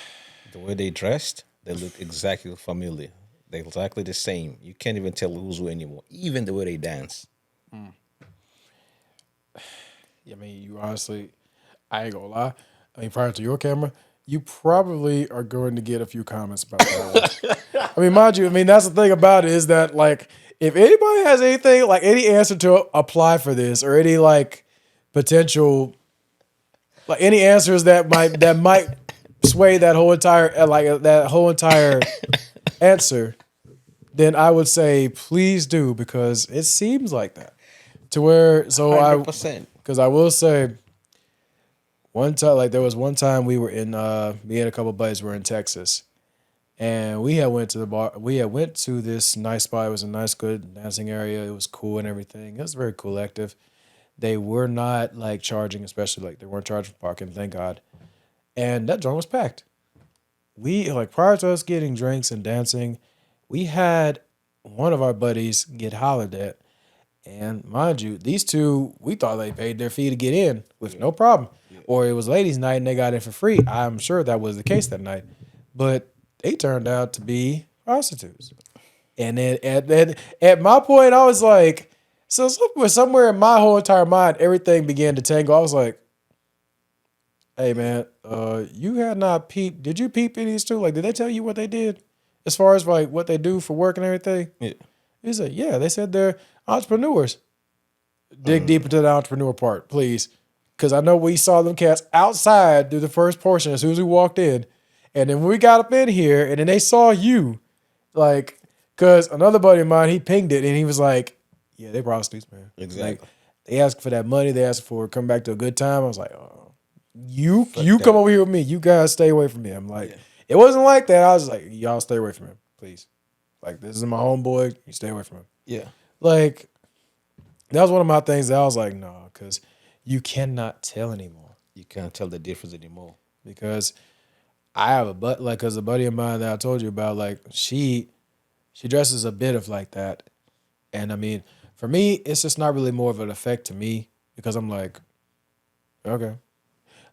way they dressed, they look exactly familiar. They're exactly the same. You can't even tell who's who anymore. Even the way they dance. I mean, you honestly, I ain't gonna lie. I mean, prior to your camera, you probably are going to get a few comments about that one. I mean, mind you, I mean, that's the thing about it is that, like, if anybody has anything, like, any answer to apply for this or any, like, potential, like, any answers that might sway that whole entire, that whole entire answer, then I would say please do because it seems like that. To where, so 100%. because I will say, one time, like there was one time we were in, me and a couple of buddies were in Texas, and we had went to the bar. We had went to this nice spot. It was a nice, good dancing area. It was cool and everything. It was very collective. They were not like charging, especially like they weren't charging for parking. Thank God. And that joint was packed. We like prior to us getting drinks and dancing, we had one of our buddies get hollered at. And mind you, these two, we thought they paid their fee to get in with no problem. Or it was ladies' night and they got in for free. I'm sure that was the case that night. But they turned out to be prostitutes. And then at my point, I was like, so somewhere in my whole entire mind, everything began to tangle. I was like, hey man, you had not peeped. Did you peep in these two? Like, did they tell you what they did? As far as like what they do for work and everything? Yeah. He said, yeah, they said they're entrepreneurs. Dig deep into the entrepreneur part, please. Because I know we saw them cats outside through the first portion as soon as we walked in. And then when we got up in here and then they saw you, like, because another buddy of mine, he pinged it and he was like, yeah, they prostitutes, man. Exactly. Like, they asked for that money. They asked for coming back to a good time. I was like, oh, you come over here with me. You guys stay away from me. I'm like, it wasn't like that. I was like, y'all stay away from him, please. Like, this is my homeboy. You stay away from him. Yeah. Like, that was one of my things that I was like, no, because you cannot tell anymore. You can't tell the difference anymore. Because I have because a buddy of mine that I told you about, like, she dresses a bit of like that. And I mean, for me, it's just not really more of an effect to me because I'm like, okay.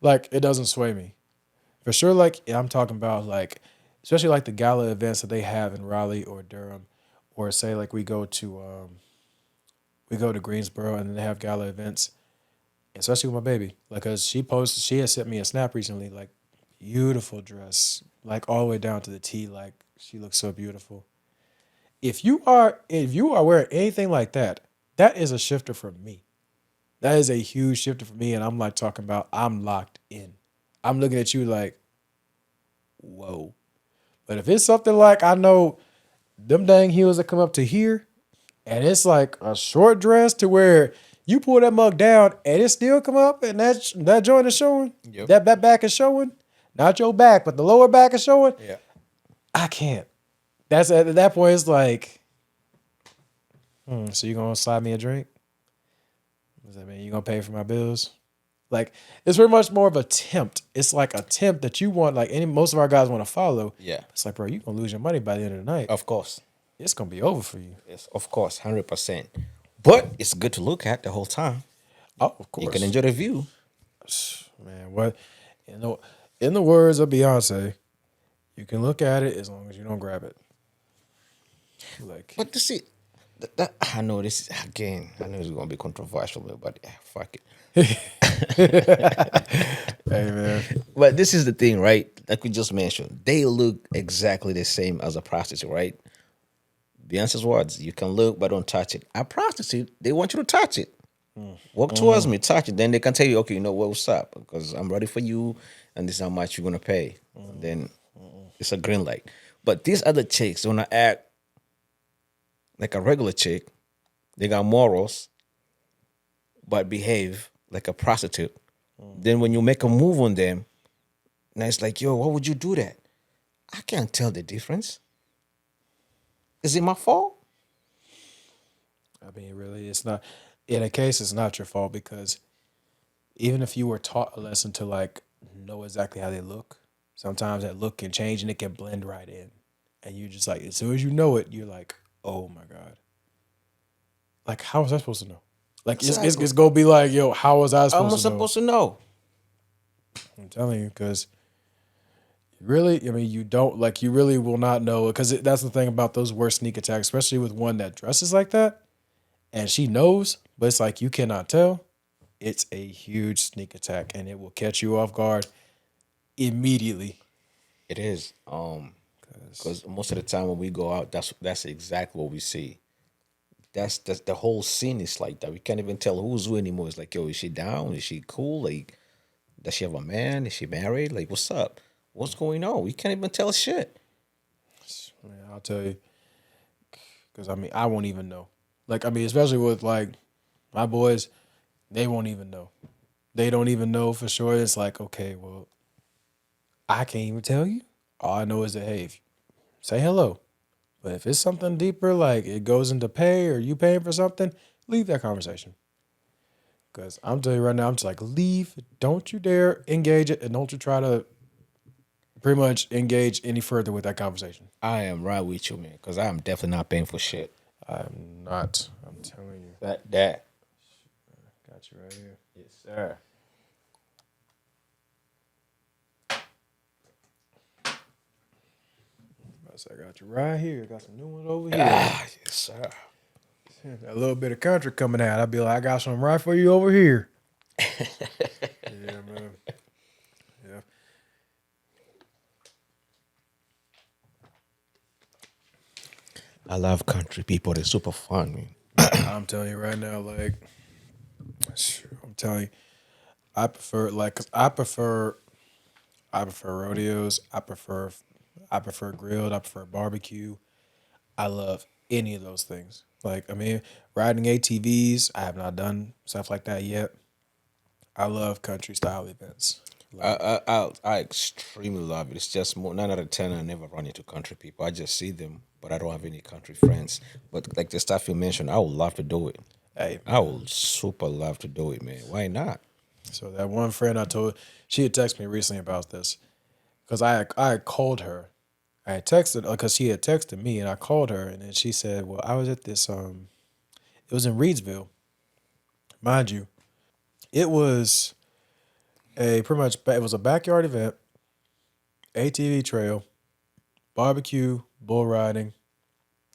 Like, it doesn't sway me. For sure, like, I'm talking about, like, especially, like, the gala events that they have in Raleigh or Durham, or say, like, we go to Greensboro and then they have gala events, especially with my baby. Like, because she has sent me a snap recently, like, beautiful dress, like, all the way down to the T, like, she looks so beautiful. If you are wearing anything like that, that is a shifter for me. That is a huge shifter for me, and I'm like talking about I'm locked in. I'm looking at you like, whoa. But if it's something like I know them dang heels that come up to here, and it's like a short dress to where you pull that mug down and it still come up and that joint is showing, that back is showing, not your back, but the lower back is showing, I can't. That's at that point, it's like, so you gonna slide me a drink? Does that mean you gonna pay for my bills? Like, it's very much more of a tempt. It's like a tempt that you want, like most of our guys want to follow. Yeah. It's like, bro, you gonna lose your money by the end of the night. Of course. It's gonna be over for you. Yes, of course, 100%. But it's good to look at the whole time. Oh, of course. You can enjoy the view. Man, what in the words of Beyonce, you can look at it as long as you don't grab it. Like, But to see, I know this is, again, I know it's going to be controversial, but fuck it. hey, man. But this is the thing, right? Like we just mentioned, they look exactly the same as a prostitute, right? Beyonce's words, you can look, but don't touch it. A prostitute, they want you to touch it. Walk towards me, touch it. Then they can tell you, okay, you know what, what's up? Because I'm ready for you, and this is how much you're going to pay. And then it's a green light. But these other chicks want to act like a regular chick. They got morals, but behave like a prostitute. Then when you make a move on them, And it's like, yo, why would you do that? I can't tell the difference. Is it my fault? I mean, really, it's not. In a case, it's not your fault because even if you were taught a lesson to like know exactly how they look, sometimes that look can change and it can blend right in, and you just like as soon as you know it, you're like, oh my god, like how was I supposed to know? Like it's gonna be like, yo, how was I How am I supposed to know? supposed to know? I'm telling you, because really, I mean, you don't like you really will not know because that's the thing about those worst sneak attacks, especially with one that dresses like that, and she knows, but it's like you cannot tell. It's a huge sneak attack, and it will catch you off guard immediately. It is. Because most of the time when we go out, that's exactly what we see. That's the whole scene is like that. We can't even tell who's who anymore. It's like, yo, is she down? Is she cool? Like, does she have a man? Is she married? Like, what's up? What's going on? We can't even tell shit. Man, I'll tell you, because I mean, I won't even know. Like, I mean, especially with like my boys, they won't even know. They don't even know for sure. It's like, okay, well, I can't even tell you. All I know is that hey, say hello. But if it's something deeper, like it goes into pay or you paying for something, leave that conversation. Because I'm telling you right now, I'm just like, leave. Don't you dare engage it, and don't you try to pretty much engage any further with that conversation. I am right with you, man. Because I am definitely not paying for shit. I'm not. I'm telling you. That. Got you right here. Yes, sir. I got you right here. Got some new ones over here. Ah, yes, sir. A little bit of country coming out. I'd be like, I got some right for you over here. Yeah, man. Yeah. I love country people. They're super fun, man. I'm telling you right now, like, I'm telling you, I prefer rodeos. I prefer grilled. I prefer barbecue. I love any of those things. Like, I mean, riding ATVs, I have not done stuff like that yet. I love country style events. I extremely love it. It's just more 9 out of 10. I never run into country people. I just see them, but I don't have any country friends. But like the stuff you mentioned, I would love to do it. Hey, I would super love to do it, man. Why not? so that one friend I told, she had texted me recently about this because I had called her. I had texted because she had texted me, and I called her, and then she said, "Well, I was at this. It was in Reedsville, mind you. It was it was a backyard event, ATV trail, barbecue, bull riding,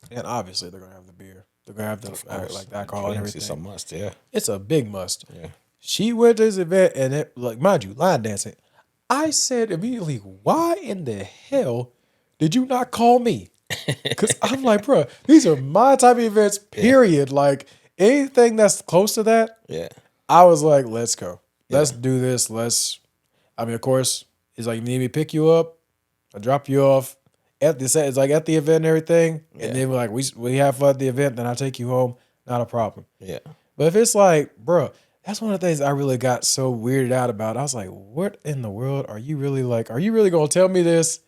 and obviously they're gonna have the beer. They're gonna have the like the alcohol and Drinks everything. is a must, yeah. It's a big must. Yeah. She went to this event and it, like, mind you, line dancing. I said immediately, why in the hell did you not call me? Because I'm like, bro, these are my type of events, period. Like, anything that's close to that, Yeah. I was like, let's go. Let's do this. I mean, of course, it's like, you need me to pick you up, I drop you off at the set. It's like at the event and everything. Yeah. And then we're like, we have fun at the event, then I take you home. Not a problem. Yeah. But if it's like, bro, that's one of the things I really got so weirded out about. I was like, what in the world are you really like? Are you really going to tell me this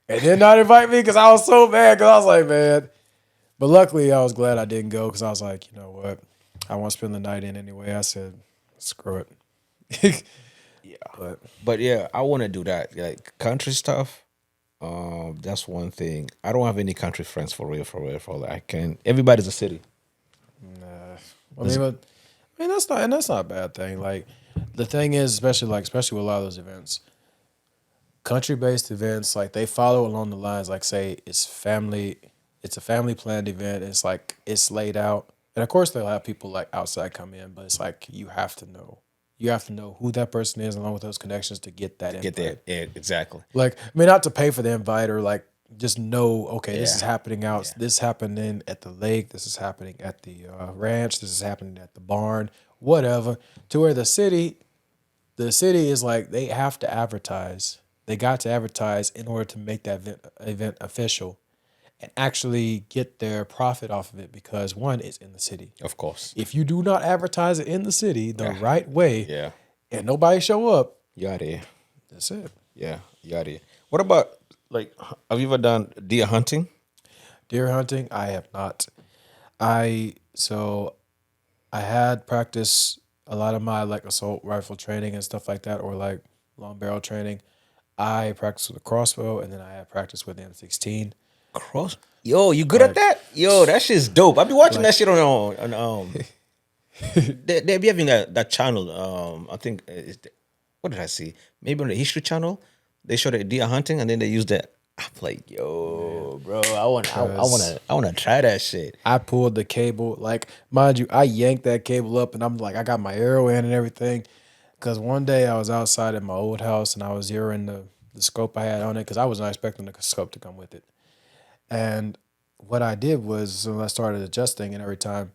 and then not invite me? Because I was so mad. Because I was like, man. But luckily, I was glad I didn't go because I was like, you know what? I want to spend the night in anyway. I said, screw it. Yeah. But yeah, I want to do that. Like country stuff. That's one thing. I don't have any country friends for real. I can. Everybody's a city. I mean, that's not a bad thing. Like, the thing is, especially with a lot of those events, country-based events, like, they follow along the lines, like, say it's a family planned event. It's like it's laid out, and of course they'll have people like outside come in, but it's like you have to know who that person is along with those connections to get that Get invite. there. Yeah, exactly. Like, I mean, not to pay for the invite or like just know, okay, this is Yeah. happening out. Yeah. This is happening at the lake. This is happening at the ranch. This is happening at the barn. Whatever. To where the city is like they have to advertise. They got to advertise in order to make that event official, and actually get their profit off of it because one, it's in the city. Of course. If you do not advertise it in the city the right way, Yeah. and nobody show up, You out here. that's it. Yeah. Yadi. What about like? Have you ever done deer hunting? Deer hunting, I have not. So I had practice a lot of my like assault rifle training and stuff like that, or like long barrel training. I practiced with a crossbow, and then I had practice with the M16. Cross. Yo, you good at Like, that? Yo, that shit's dope. I be watching like that shit on they be having that channel. I think what did I see? Maybe on the History Channel. They showed the deer hunting, and then they used that. I'm like, yo, bro, I want to try that shit. I pulled the cable, like mind you, I yanked that cable up, and I'm like, I got my arrow in and everything. Because one day I was outside at my old house, and I was zeroing the scope I had on it, because I was not expecting the scope to come with it. And what I did was when I started adjusting, and every time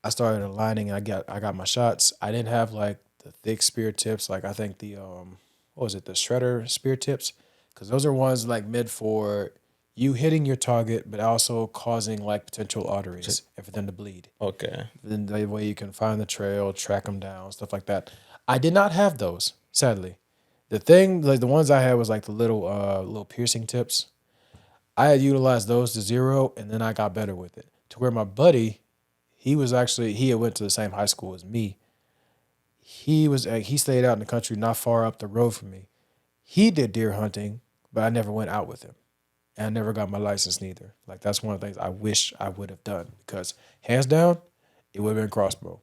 I started aligning, I got my shots. I didn't have like the thick spear tips, like I think the what was it, the shredder spear tips, because those are ones like mid for you hitting your target, but also causing like potential arteries and for them to bleed. Okay. Then that way you can find the trail, track them down, stuff like that. I did not have those, sadly. The thing, like the ones I had was like the little piercing tips. I had utilized those to zero, and then I got better with it. To where my buddy, he had went to the same high school as me. He stayed out in the country, not far up the road from me. He did deer hunting, but I never went out with him, and I never got my license neither. Like that's one of the things I wish I would have done, because hands down, it would have been crossbow.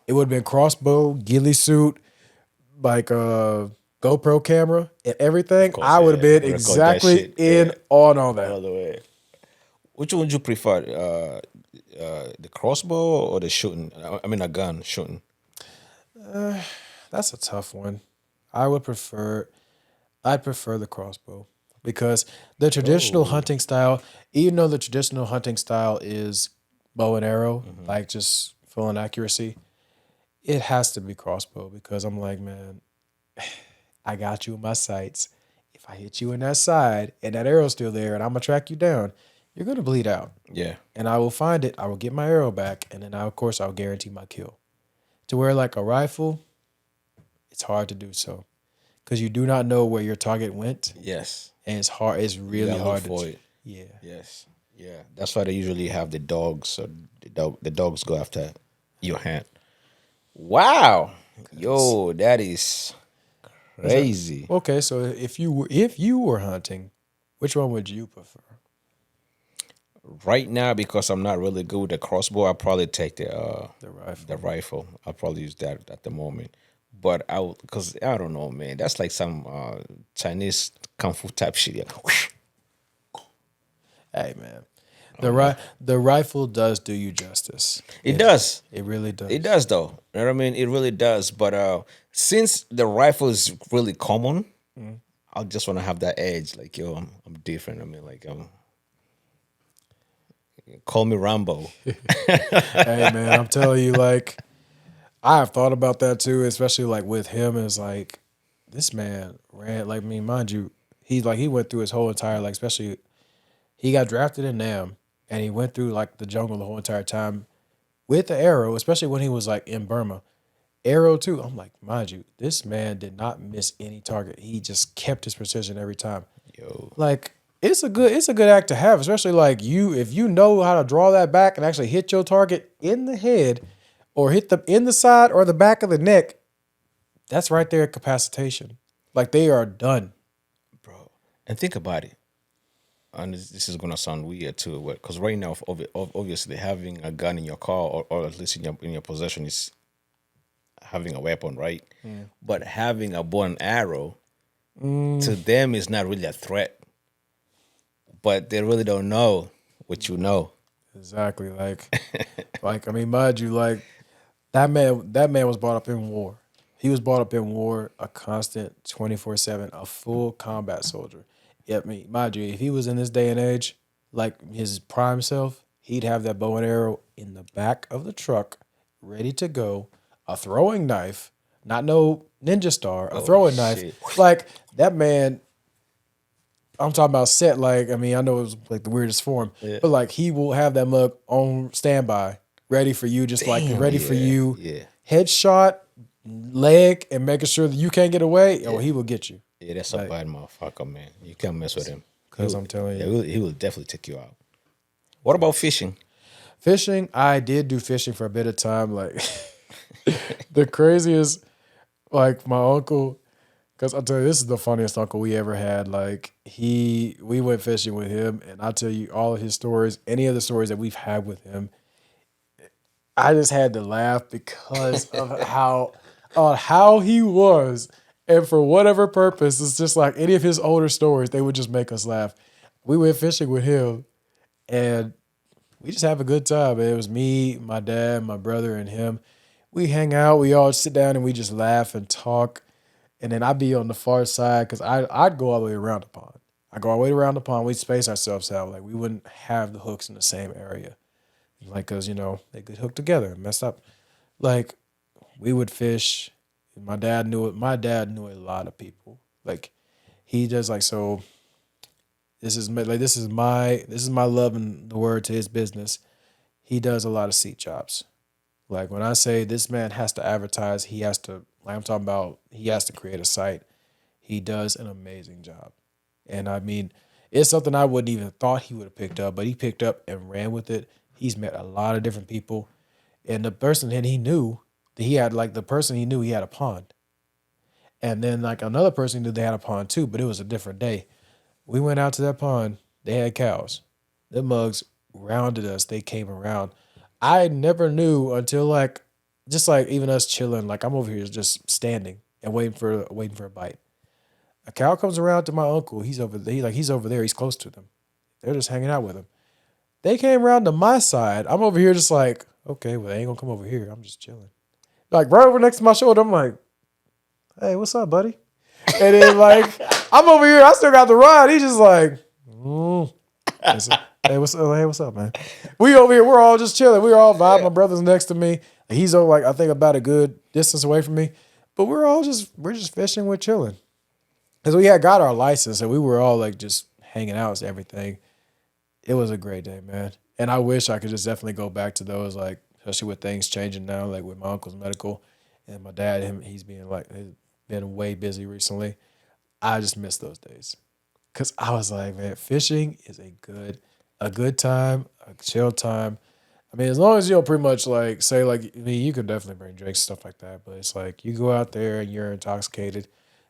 It would have been crossbow, ghillie suit, like a GoPro camera and everything. Course, I would have yeah. been Record that exactly shit, in yeah. on all that. All the way. Which one would you prefer? The crossbow or the shooting? I mean, a gun shooting. That's a tough one. I'd prefer the crossbow, because the traditional hunting style, even though the traditional hunting style is bow and arrow, like just full on accuracy, it has to be crossbow, because I'm like, man, I got you in my sights. If I hit you in that side and that arrow's still there and I'm gonna track you down, you're gonna bleed out. Yeah. And I will find it. I will get my arrow back, and then of course I'll guarantee my kill. To where like a rifle, it's hard to do so, because you do not know where your target went, Yes. and it's hard. It's really gotta look hard for to. it. Yeah. Yes. Yeah. That's why they usually have the dogs. So the dogs go after your hand. Wow. Yo, that is crazy. Okay, so if you were hunting, which one would you prefer? Right now, because I'm not really good with the crossbow, I'll probably take the rifle. The rifle. I'll probably use that at the moment. But because I don't know, man. That's like some Chinese kung fu type shit. Yeah. Hey man, the rifle does do you justice. It does. It really does. It does, though. You know what I mean? It really does. But since the rifle is really common, I just want to have that edge. Like, yo, I'm different. I mean, like, call me Rambo. Hey man, I'm telling you, like, I have thought about that too, especially like with him. Is like, this man ran, like, I mean, mind you, he went through his whole entire, like, especially he got drafted in Nam, and he went through like the jungle the whole entire time with the arrow, especially when he was like in Burma. Arrow too. I'm like, mind you, this man did not miss any target. He just kept his precision every time. Yo. Like, it's a good act to have, especially like if you know how to draw that back and actually hit your target in the head, or hit them in the side or the back of the neck. That's right there at capacitation. Like, they are done. Bro. And think about it. And this is gonna sound weird too, because right now, obviously, having a gun in your car, or at least in your possession, is having a weapon, right? Yeah. But having a bow and arrow to them is not really a threat. But they really don't know what you know. Exactly. Like I mean, mind you, like that man was brought up in war. He was brought up in war, a constant 24/7, a full combat soldier. Yeah, I mean, mind you, if he was in this day and age, like his prime self, he'd have that bow and arrow in the back of the truck, ready to go, a throwing knife, not no ninja star, a throwing knife. Like, that man, I'm talking about set, like, I mean, I know it was like the weirdest form, but like, he will have that mug on standby, ready for you, just ready for you. Yeah. Headshot, leg, and making sure that you can't get away, he will get you. Yeah, that's a Like, bad motherfucker, man. You can't mess with him. because I'm telling Yeah, you. he will definitely take you out. What about fishing? Fishing, I did do fishing for a bit of time. Like the craziest, like my uncle, because I'll tell you, this is the funniest uncle we ever had. Like we went fishing with him, and I'll tell you all of his stories, any of the stories that we've had with him. I just had to laugh because of how he was, and for whatever purpose, it's just like any of his older stories, they would just make us laugh. We went fishing with him, and we just have a good time. It was me, my dad, my brother, and him. We hang out. We all sit down and we just laugh and talk. And then I'd be on the far side because I'd go all the way around the pond. I go all the way around the pond. We'd space ourselves out. Like we wouldn't have the hooks in the same area. Like, because, they could hook together and mess up. Like, we would fish. My dad knew it. My dad knew a lot of people. Like, he does like, so this is my love and the word to his business. He does a lot of seat jobs. Like when I say this man has to advertise, he has to, like I'm talking about, he has to create a site. He does an amazing job. And I mean, it's something I wouldn't even thought he would have picked up, but he picked up and ran with it. He's met a lot of different people. And the person that he knew, the person he knew, he had a pond. And then like another person knew they had a pond too, but it was a different day. We went out to that pond. They had cows. The mugs rounded us. They came around. I never knew until just like even us chilling. Like I'm over here just standing and waiting for a bite. A cow comes around to my uncle. He's over there. He's over there. He's close to them. They're just hanging out with him. They came around to my side. I'm over here just like, okay, well, they ain't gonna come over here. I'm just chilling. Like right over next to my shoulder, I'm like, hey, what's up, buddy? And then like I'm over here, I still got the ride. He's just like, hey, what's up, man? We over here, we're all just chilling. We're all vibing. My brother's next to me. He's over I think about a good distance away from me. But we're just fishing, we're chilling. Because we had got our license and we were all like just hanging out and everything. It was a great day, man. And I wish I could just definitely go back to those, like, especially with things changing now, like with my uncle's medical and my dad, he's been way busy recently. I just miss those days. Cause I was like, man, fishing is a good time, a chill time. I mean, as long as you don't pretty much like say like, I mean, you can definitely bring drinks, stuff like that. But it's like you go out there and you're intoxicated.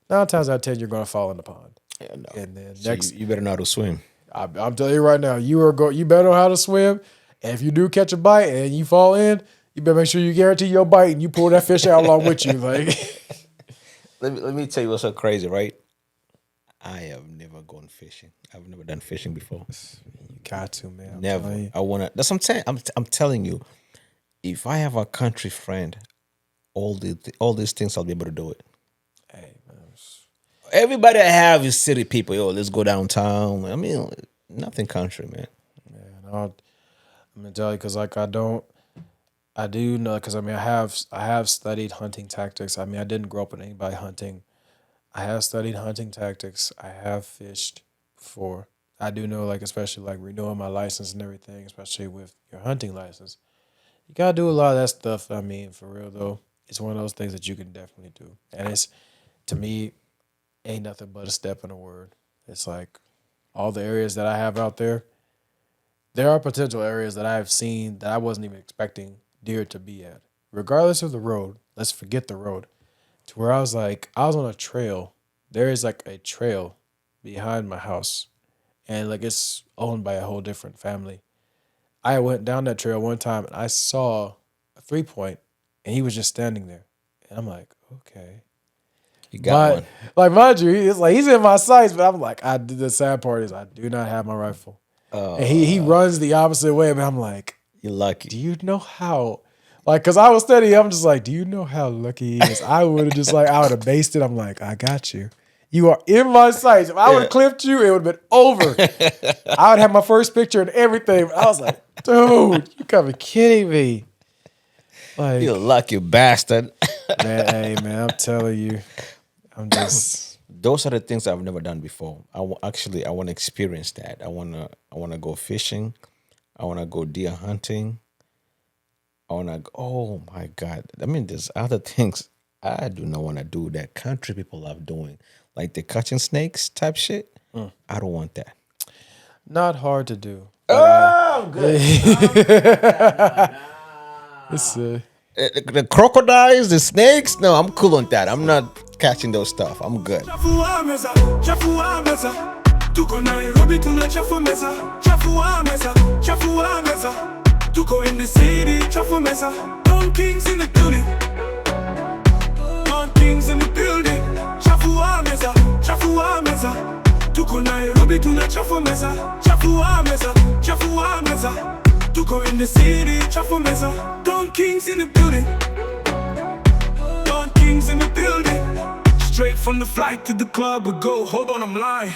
9 times out of 10, you're gonna fall in the pond. Yeah, no. And then So next, you better know how to swim. I'm telling you right now, you better know how to swim. And if you do catch a bite and you fall in, you better make sure you guarantee your bite and you pull that fish out along with you. Like, Let me tell you what's so crazy, right? I have never gone fishing. I've never done fishing before. you got to, man. I'm telling Never. you. I wanna. That's what I'm saying. I'm telling you. If I have a country friend, all these things I'll be able to do it. Hey, man. Everybody I have is city people. Yo, let's go downtown. I mean, nothing country, man. Man, I'm gonna tell you because like I do know because I mean I have studied hunting tactics. I mean I didn't grow up with anybody hunting. I have studied hunting tactics. I have fished before. I do know like especially like renewing my license and everything, especially with your hunting license. You gotta do a lot of that stuff. I mean, for real though, it's one of those things that you can definitely do, and it's to me ain't nothing but a step in a word. It's like all the areas that I have out there. There are potential areas that I've seen that I wasn't even expecting deer to be at. Regardless of the road, let's forget the road. To where I was on a trail. There is like a trail behind my house. And like it's owned by a whole different family. I went down that trail one time and I saw a 3-point and he was just standing there. And I'm like, okay. You got one. Like mind you, it's like he's in my sights, but I'm like, the sad part is I do not have my rifle. And he runs the opposite way, but I'm like, You're lucky. do you know how? Like, cause I was studying, I'm just like, do you know how lucky he is? I would have I would have based it. I'm like, I got you. You are in my sights. If I would have clipped you, it would have been over. I would have my first picture and everything. I was like, dude, you gotta be kidding me. Like, You're lucky bastard. man, hey man, I'm telling you, I'm just. Those are the things I've never done before. I want to experience that. I wanna go fishing. I wanna go deer hunting. Oh my God. I mean, there's other things I do not want to do that country people love doing. like the catching snakes type shit. I don't want that. Not hard to do. Oh, good. It's The crocodiles, the snakes. No, I'm cool on that. I'm not catching those stuff. I'm good. Chafuwa Meza, Chafuwa Meza. Tuko Nairobi tuna Chafuwa Meza. Chafuwa Meza, Chafuwa Meza. Tuko in the city, Chafuwa Meza. Don Kings in the building. Don Kings in the building. Chafuwa Meza, Chafuwa Meza. Tuko Nairobi tuna Chafuwa Meza. Chafuwa Meza, Chafuwa Meza. Tuko in the city, Chafuwa Meza. Don Kings in the building. Don Kings in the building. Straight from the flight to the club we go. Hold on, I'm lying.